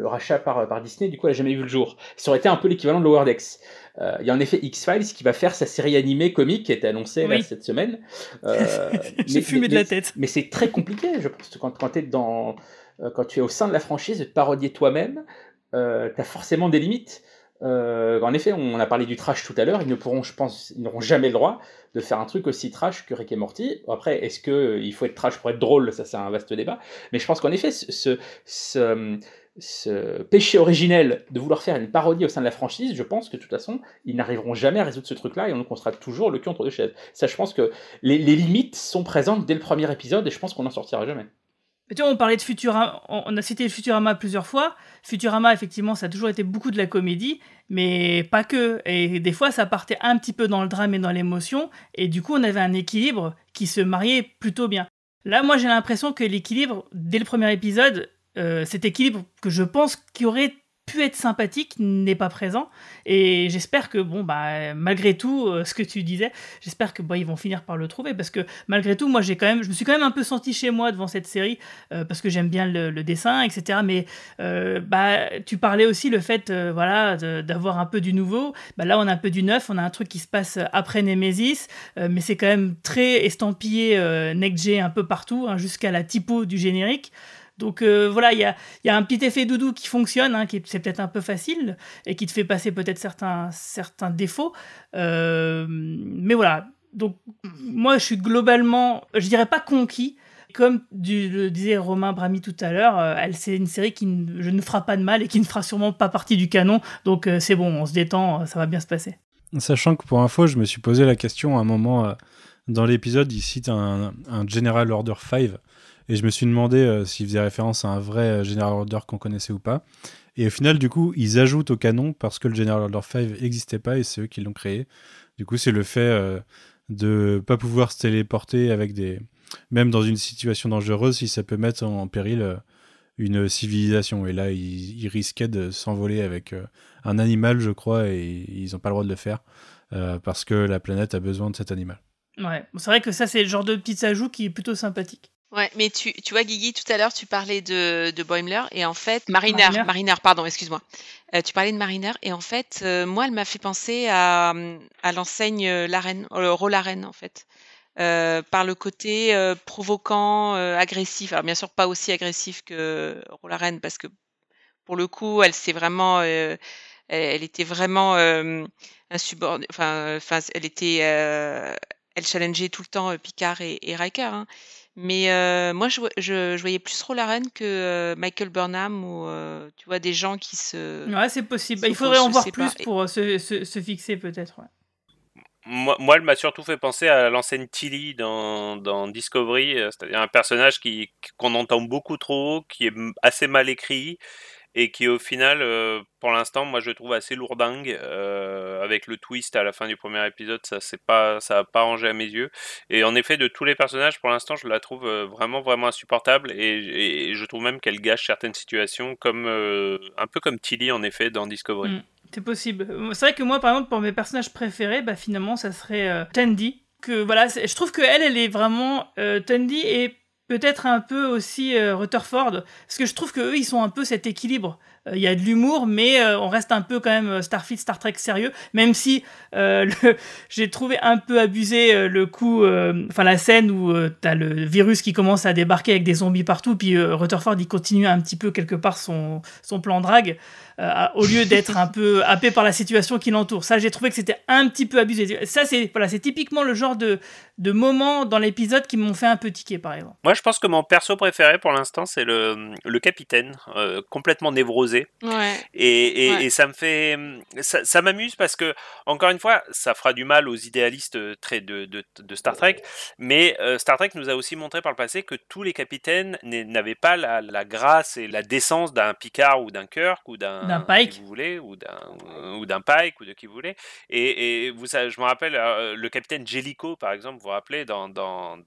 Speaker 7: rachat par Disney, du coup elle n'a jamais vu le jour. Ça aurait été un peu l'équivalent de Lower Decks. Il y a en effet X-Files qui va faire sa série animée comique qui a été annoncée là, cette semaine.
Speaker 1: J'ai fumé de la tête.
Speaker 7: Mais c'est très compliqué, je pense, quand tu es au sein de la franchise, de te parodier toi-même, t'as forcément des limites. En effet, on a parlé du trash tout à l'heure, ils n'auront jamais le droit de faire un truc aussi trash que Rick et Morty. Après, est-ce qu'il faut être trash pour être drôle? Ça, c'est un vaste débat. Mais je pense qu'en effet, ce péché originel de vouloir faire une parodie au sein de la franchise, je pense que de toute façon, ils n'arriveront jamais à résoudre ce truc-là et donc on sera toujours le cul entre deux chaises. Ça, je pense que les limites sont présentes dès le premier épisode et je pense qu'on n'en sortira jamais.
Speaker 1: Tu vois, on parlait de Futurama, on a cité Futurama plusieurs fois. Futurama, effectivement, ça a toujours été beaucoup de la comédie, mais pas que. Et des fois, ça partait un petit peu dans le drame et dans l'émotion, et du coup, on avait un équilibre qui se mariait plutôt bien. Là, moi, j'ai l'impression que l'équilibre, dès le premier épisode, cet équilibre que je pense qui aurait pu être sympathique n'est pas présent, et j'espère que malgré tout ce que tu disais, j'espère que ils vont finir par le trouver, parce que malgré tout moi je me suis quand même un peu senti chez moi devant cette série, parce que j'aime bien le dessin, etc. Mais tu parlais aussi le fait d'avoir un peu du nouveau. Là on a un peu du neuf, on a un truc qui se passe après Nemesis, mais c'est quand même très estampillé Next-G un peu partout, jusqu'à la typo du générique. Donc il y a un petit effet doudou qui fonctionne, c'est peut-être un peu facile et qui te fait passer peut-être certains défauts. Mais voilà. Donc moi, je suis globalement, je dirais pas conquis. Comme le disait Romain Brami tout à l'heure, c'est une série qui ne fera pas de mal et qui ne fera sûrement pas partie du canon. Donc c'est bon, on se détend, ça va bien se passer.
Speaker 10: Sachant que pour info, je me suis posé la question à un moment dans l'épisode, il cite un General Order 5. Et je me suis demandé s'il faisait référence à un vrai General Order qu'on connaissait ou pas. Et au final, du coup, ils ajoutent au canon parce que le General Order 5 n'existait pas et c'est eux qui l'ont créé. Du coup, c'est le fait de ne pas pouvoir se téléporter avec même dans une situation dangereuse, si ça peut mettre en péril une civilisation. Et là, ils risquaient de s'envoler avec un animal, je crois, et ils n'ont pas le droit de le faire parce que la planète a besoin de cet animal.
Speaker 1: Ouais, c'est vrai que ça, c'est le genre de petit ajout qui est plutôt sympathique.
Speaker 9: Ouais, mais tu vois, Guigui, tout à l'heure, tu parlais de Boimler, et en fait... Mariner, pardon, excuse-moi. Tu parlais de Mariner, et en fait, moi, elle m'a fait penser à l'enseigne Rolaren, en fait. Par le côté provoquant, agressif. Alors, bien sûr, pas aussi agressif que Rolaren, parce que, pour le coup, elle s'est vraiment... elle était vraiment insubordonnée... Enfin, elle était... elle challengeait tout le temps Picard et Riker, hein. Mais moi, je voyais plus Rolaren que Michael Burnham ou tu vois, des gens qui se...
Speaker 1: Ouais, c'est possible. Il faudrait en voir plus pour se fixer peut-être. Ouais.
Speaker 8: Moi, elle m'a surtout fait penser à l'enseigne Tilly dans Discovery, c'est-à-dire un personnage qu'on entend beaucoup trop, qui est assez mal écrit et qui au final, pour l'instant, moi je trouve assez lourdingue, avec le twist à la fin du premier épisode, ça a pas rangé à mes yeux. Et en effet, de tous les personnages, pour l'instant, je la trouve vraiment vraiment insupportable et je trouve même qu'elle gâche certaines situations, comme un peu comme Tilly en effet dans Discovery.
Speaker 1: C'est possible. C'est vrai que moi, par exemple, pour mes personnages préférés, finalement, ça serait Tendi. Je trouve qu'elle est vraiment Tendi et peut-être un peu aussi Rutherford, parce que je trouve qu'eux, ils sont un peu cet équilibre. Il y a de l'humour, mais on reste un peu quand même Starfleet, Star Trek sérieux, même si j'ai trouvé un peu abusé le coup, la scène où t'as le virus qui commence à débarquer avec des zombies partout, puis Rutherford il continue un petit peu quelque part son plan drague, au lieu d'être un peu happé par la situation qui l'entoure. Ça, j'ai trouvé que c'était un petit peu abusé. Ça, c'est typiquement le genre de moments dans l'épisode qui m'ont fait un peu tiquer, par exemple.
Speaker 8: Moi, je pense que mon perso préféré pour l'instant, c'est le capitaine, complètement névrosé.
Speaker 9: Ouais.
Speaker 8: Et ça me fait, ça m'amuse parce que, encore une fois, ça fera du mal aux idéalistes de Star Trek, mais Star Trek nous a aussi montré par le passé que tous les capitaines n'avaient pas la grâce et la décence d'un Picard ou d'un Kirk ou d'un
Speaker 1: Pike,
Speaker 8: qui vous voulez, ou d'un Pike ou de qui vous voulez. Et vous savez, je me rappelle le capitaine Jellicoe, par exemple, vous vous rappelez dans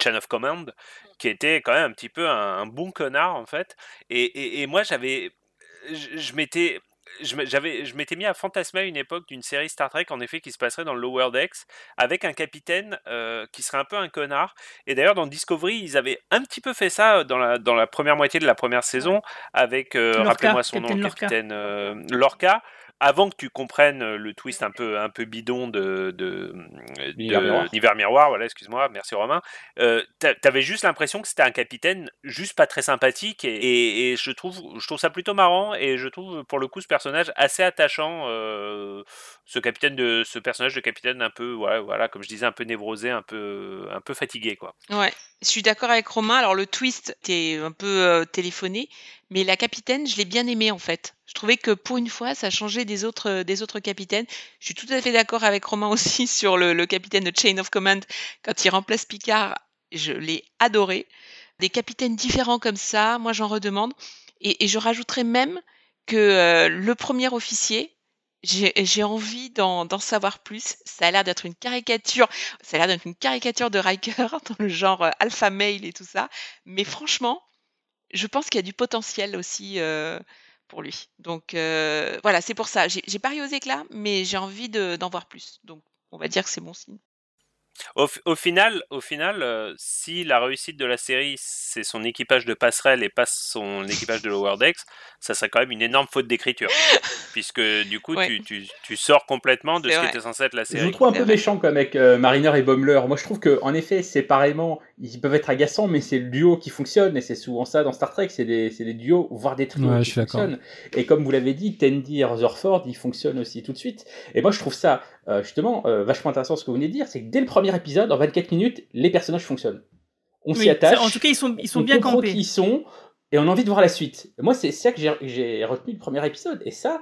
Speaker 8: Chain of Command, qui était quand même un petit peu un bon connard en fait. Et moi je m'étais mis à fantasmer à une époque d'une série Star Trek en effet qui se passerait dans le Lower Decks avec un capitaine qui serait un peu un connard. Et d'ailleurs dans Discovery ils avaient un petit peu fait ça dans la première moitié de la première saison avec rappelez-moi son nom, capitaine Lorca. Avant que tu comprennes le twist un peu bidon de Univers Miroir, voilà, excuse-moi, merci Romain, t'avais juste l'impression que c'était un capitaine juste pas très sympathique et je trouve ça plutôt marrant et je trouve pour le coup ce personnage assez attachant, ce personnage de capitaine un peu, voilà, comme je disais, un peu névrosé, un peu fatigué, quoi.
Speaker 9: Ouais, je suis d'accord avec Romain. Alors le twist était un peu téléphoné, mais la capitaine, je l'ai bien aimée en fait. Je trouvais que pour une fois, ça changeait des autres capitaines. Je suis tout à fait d'accord avec Romain aussi sur le capitaine de Chain of Command quand il remplace Picard. Je l'ai adoré. Des capitaines différents comme ça, moi j'en redemande. Et je rajouterais même que le premier officier, j'ai envie d'en savoir plus. Ça a l'air d'être une caricature. Ça a l'air d'être une caricature de Riker dans le genre alpha male et tout ça. Mais franchement, je pense qu'il y a du potentiel aussi pour lui. Donc voilà, c'est pour ça. J'ai parié aux éclats, mais j'ai envie d'en voir plus. Donc on va dire que c'est bon signe.
Speaker 8: Au final, si la réussite de la série c'est son équipage de passerelle et pas son équipage de Lower Decks, ça serait quand même une énorme faute d'écriture, puisque du coup tu sors complètement de ce qui était censé être la série.
Speaker 7: Je vous trouve un peu méchant comme avec Mariner et Boimler. Moi je trouve que en effet séparément ils peuvent être agaçants, mais c'est le duo qui fonctionne et c'est souvent ça dans Star Trek, c'est des duos voire des trios qui fonctionnent. Et comme vous l'avez dit, Tendi et Rutherford ils fonctionnent aussi tout de suite. Et moi je trouve ça justement vachement intéressant ce que vous venez de dire, c'est que dès le premier épisode, en 24 minutes, les personnages fonctionnent. On s'y attache.
Speaker 1: En tout cas, ils sont bien campés.
Speaker 7: Qui ils sont, et on a envie de voir la suite. Moi, c'est ça que j'ai retenu le premier épisode. Et ça,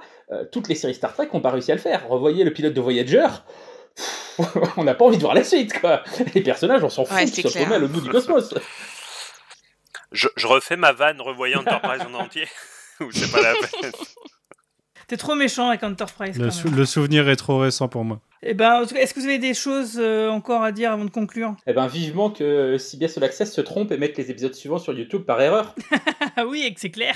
Speaker 7: toutes les séries Star Trek n'ont pas réussi à le faire. Revoyez le pilote de Voyager. On n'a pas envie de voir la suite, quoi. Les personnages, on s'en fout, ils se promènent au bout du cosmos.
Speaker 8: Je refais ma vanne revoyant Enterprise en entier. Ou c'est pas la peine.
Speaker 1: T'es trop méchant avec Enterprise.
Speaker 10: Le souvenir est trop récent pour moi.
Speaker 1: Eh ben, est-ce que vous avez des choses encore à dire avant de conclure ?
Speaker 7: Eh ben, vivement que CBS All Access se trompe et mette les épisodes suivants sur YouTube par erreur.
Speaker 1: Ah oui, et que c'est clair.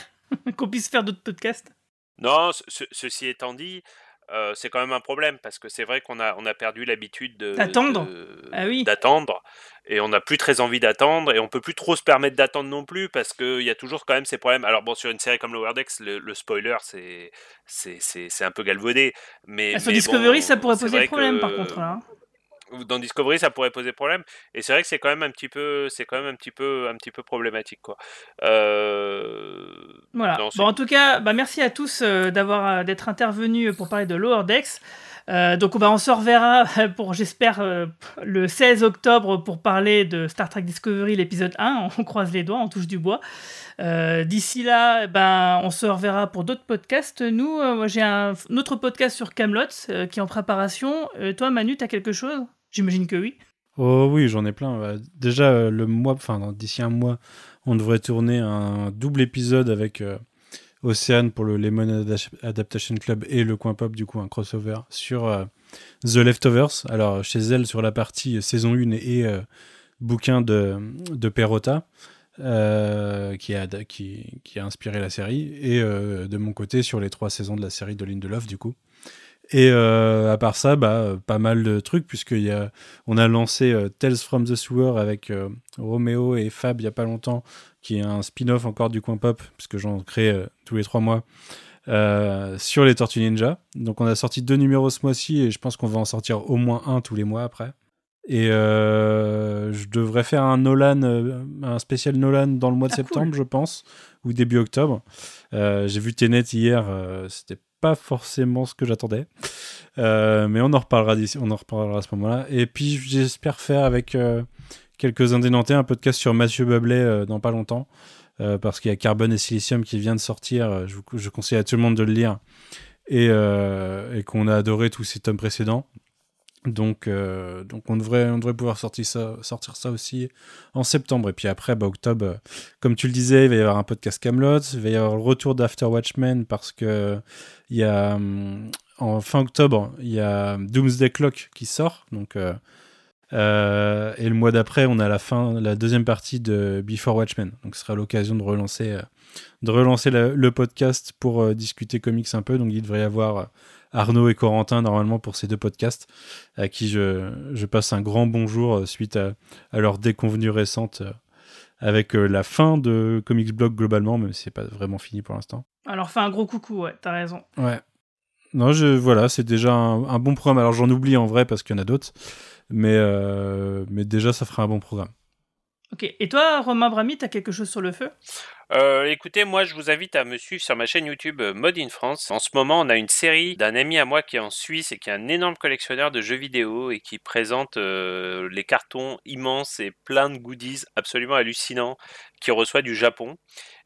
Speaker 1: Qu'on puisse faire d'autres podcasts.
Speaker 8: Non, ceci étant dit, c'est quand même un problème parce que c'est vrai qu'on a perdu l'habitude
Speaker 1: d'attendre. Ah oui.
Speaker 8: D'attendre, et on n'a plus très envie d'attendre et on peut plus trop se permettre d'attendre non plus parce qu'il y a toujours quand même ces problèmes. Alors bon, sur une série comme Lower Decks, le spoiler c'est un peu galvaudé, mais
Speaker 1: sur Discovery ça pourrait poser problème par contre là.
Speaker 8: Dans Discovery ça pourrait poser problème et c'est vrai que c'est quand même un petit peu problématique, quoi.
Speaker 1: Voilà.
Speaker 8: Non,
Speaker 1: en tout cas, merci à tous d'être intervenus pour parler de Lower Decks. Donc on se reverra pour, j'espère, le 16 octobre pour parler de Star Trek Discovery, l'épisode 1. On croise les doigts, on touche du bois. D'ici là, on se reverra pour d'autres podcasts. Nous, moi, j'ai un autre podcast sur Kaamelott qui est en préparation. Toi, Manu, t'as quelque chose ? J'imagine que oui.
Speaker 10: Oh oui, j'en ai plein. Déjà, d'ici un mois, on devrait tourner un double épisode avec Océane pour le Lemon Adaptation Club et le Coin Pop, du coup un crossover sur The Leftovers. Alors chez elle sur la partie saison 1 et bouquin de Perrotta qui a inspiré la série, et de mon côté sur les 3 saisons de la série de Lindelof du coup. Et à part ça, pas mal de trucs, on a lancé Tales from the Sewer avec Roméo et Fab il n'y a pas longtemps, qui est un spin-off encore du Coin Pop, puisque j'en crée tous les 3 mois, sur les Tortues Ninja. Donc on a sorti 2 numéros ce mois-ci, et je pense qu'on va en sortir au moins 1 tous les mois après. Et je devrais faire un spécial Nolan dans le mois de septembre, cool. Je pense, ou début octobre. J'ai vu Tenet hier, c'était pas forcément ce que j'attendais, mais on en reparlera à ce moment-là. Et puis j'espère faire avec quelques indénantés un podcast sur Mathieu Bablet dans pas longtemps, parce qu'il y a Carbone et Silicium qui vient de sortir. Je conseille à tout le monde de le lire, et qu'on a adoré tous ces tomes précédents. Donc on devrait pouvoir sortir ça aussi en septembre. Et puis après, octobre, comme tu le disais, il va y avoir un podcast Camelot, il va y avoir le retour d'After Watchmen, parce que il y a en fin octobre, il y a Doomsday Clock qui sort. Donc et le mois d'après, on a la deuxième partie de Before Watchmen. Donc ce sera l'occasion de relancer le podcast pour discuter comics un peu. Donc il devrait y avoir Arnaud et Corentin normalement pour ces 2 podcasts, à qui je passe un grand bonjour suite à leur déconvenue récente avec la fin de Comics Blog globalement, même si c'est pas vraiment fini pour l'instant.
Speaker 1: Alors fais un gros coucou, ouais, t'as raison.
Speaker 10: Ouais. Non, voilà, c'est déjà un bon programme. Alors j'en oublie en vrai parce qu'il y en a d'autres, mais déjà ça fera un bon programme.
Speaker 1: Ok, et toi Romain Brami, t'as quelque chose sur le feu ?
Speaker 8: Écoutez, moi je vous invite à me suivre sur ma chaîne YouTube Mode in France. En ce moment, on a une série d'un ami à moi qui est en Suisse et qui est un énorme collectionneur de jeux vidéo et qui présente les cartons immenses et plein de goodies absolument hallucinants qu'il reçoit du Japon.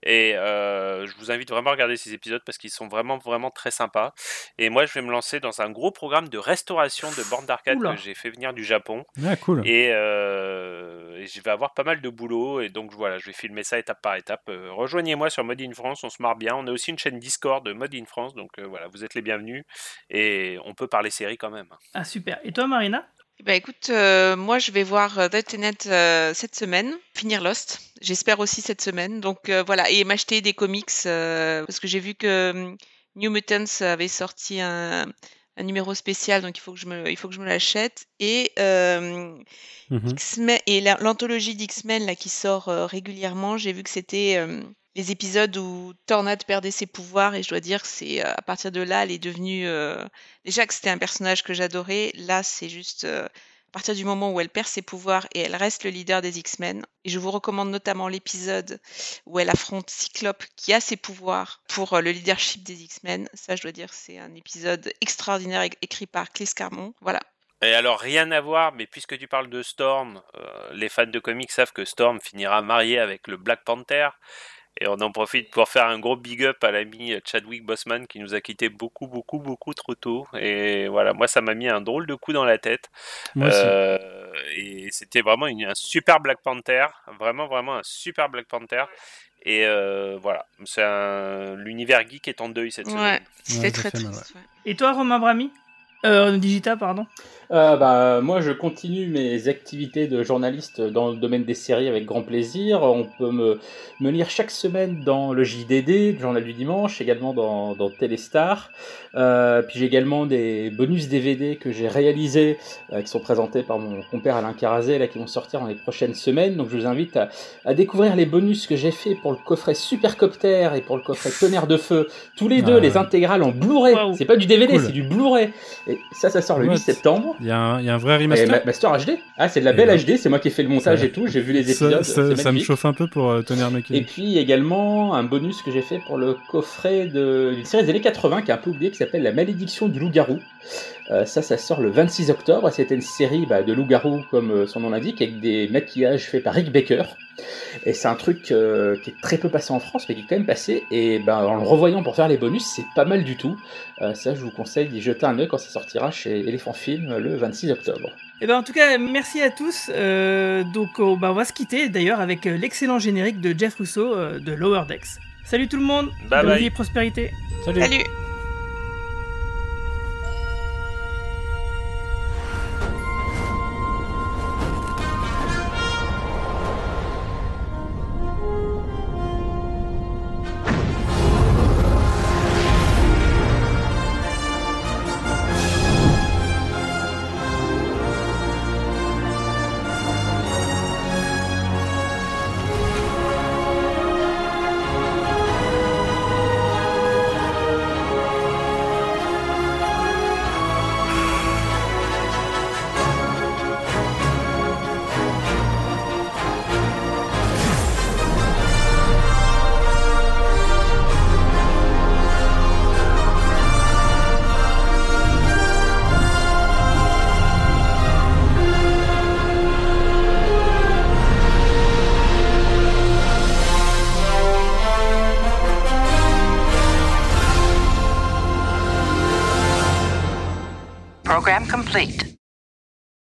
Speaker 8: Et je vous invite vraiment à regarder ces épisodes parce qu'ils sont vraiment vraiment très sympas. Et moi je vais me lancer dans un gros programme de restauration de bornes d'arcade que j'ai fait venir du Japon.
Speaker 10: Ah cool.
Speaker 8: Et je vais avoir pas mal de boulot, et donc voilà, je vais filmer ça étape par étape. Rejoignez-moi sur Mode in France, on se marre bien. On a aussi une chaîne Discord de Mode in France, donc voilà, vous êtes les bienvenus et on peut parler série quand même.
Speaker 1: Ah super. Et toi Marina ?
Speaker 9: Écoute, moi je vais voir Tenet cette semaine, finir Lost, j'espère aussi cette semaine, donc voilà, et m'acheter des comics, parce que j'ai vu que New Mutants avait sorti un numéro spécial, donc il faut que je me l'achète, et X-Men, et l'anthologie d'X-Men là, qui sort régulièrement, j'ai vu que c'était les épisodes où Tornade perdait ses pouvoirs, et je dois dire que c'est à partir de là, elle est devenue déjà que c'était un personnage que j'adorais. Là, c'est juste à partir du moment où elle perd ses pouvoirs et elle reste le leader des X-Men. Et je vous recommande notamment l'épisode où elle affronte Cyclope qui a ses pouvoirs pour le leadership des X-Men. Ça, je dois dire, c'est un épisode extraordinaire écrit par Clé Scarmon. Voilà.
Speaker 8: Et alors, rien à voir, mais puisque tu parles de Storm, les fans de comics savent que Storm finira marié avec le Black Panther. Et on en profite pour faire un gros big up à l'ami Chadwick Boseman qui nous a quitté beaucoup trop tôt. Et voilà, moi ça m'a mis un drôle de coup dans la tête.
Speaker 10: Moi aussi.
Speaker 8: Et c'était vraiment un super Black Panther, vraiment un super Black Panther. Et voilà, c'est l'univers geek est en deuil cette semaine.
Speaker 9: Ouais, c'était très triste. Ouais.
Speaker 1: Et toi Romain Brami ? Digita, pardon.
Speaker 7: Moi, je continue mes activités de journaliste dans le domaine des séries avec grand plaisir. On peut me lire chaque semaine dans le JDD, le Journal du Dimanche, également dans Téléstar. Puis j'ai également des bonus DVD que j'ai réalisés, qui sont présentés par mon compère Alain Carazé, là, qui vont sortir dans les prochaines semaines. Donc je vous invite à découvrir les bonus que j'ai fait pour le coffret Supercopter et pour le coffret Tonnerre de Feu. Tous les deux, les intégrales en Blu-ray. Wow. C'est pas du DVD, cool. C'est du Blu-ray. Et ça sort le 8 septembre.
Speaker 10: Il y a un vrai remaster.
Speaker 7: Master HD. Ah, c'est de la belle HD, c'est moi qui ai fait le montage et tout, j'ai vu les épisodes.
Speaker 10: Ça me chauffe un peu pour Tonnerre Mécanique.
Speaker 7: Et puis également un bonus que j'ai fait pour le coffret d'une série des années 80 qui est un peu oubliée, qui s'appelle La Malédiction du Loup-Garou. Ça sort le 26 octobre. C'était une série de loup-garou, comme son nom l'indique, avec des maquillages faits par Rick Baker. Et c'est un truc qui est très peu passé en France, mais qui est quand même passé. Et en le revoyant pour faire les bonus, c'est pas mal du tout. Ça, je vous conseille d'y jeter un œil quand ça sortira chez Elephant Film le 26 octobre.
Speaker 1: Et en tout cas, merci à tous. Donc, on va se quitter d'ailleurs avec l'excellent générique de Jeff Russo de Lower Decks. Salut tout le monde.
Speaker 8: Bye bye.
Speaker 1: Et prospérité.
Speaker 10: Salut.
Speaker 13: Program complete.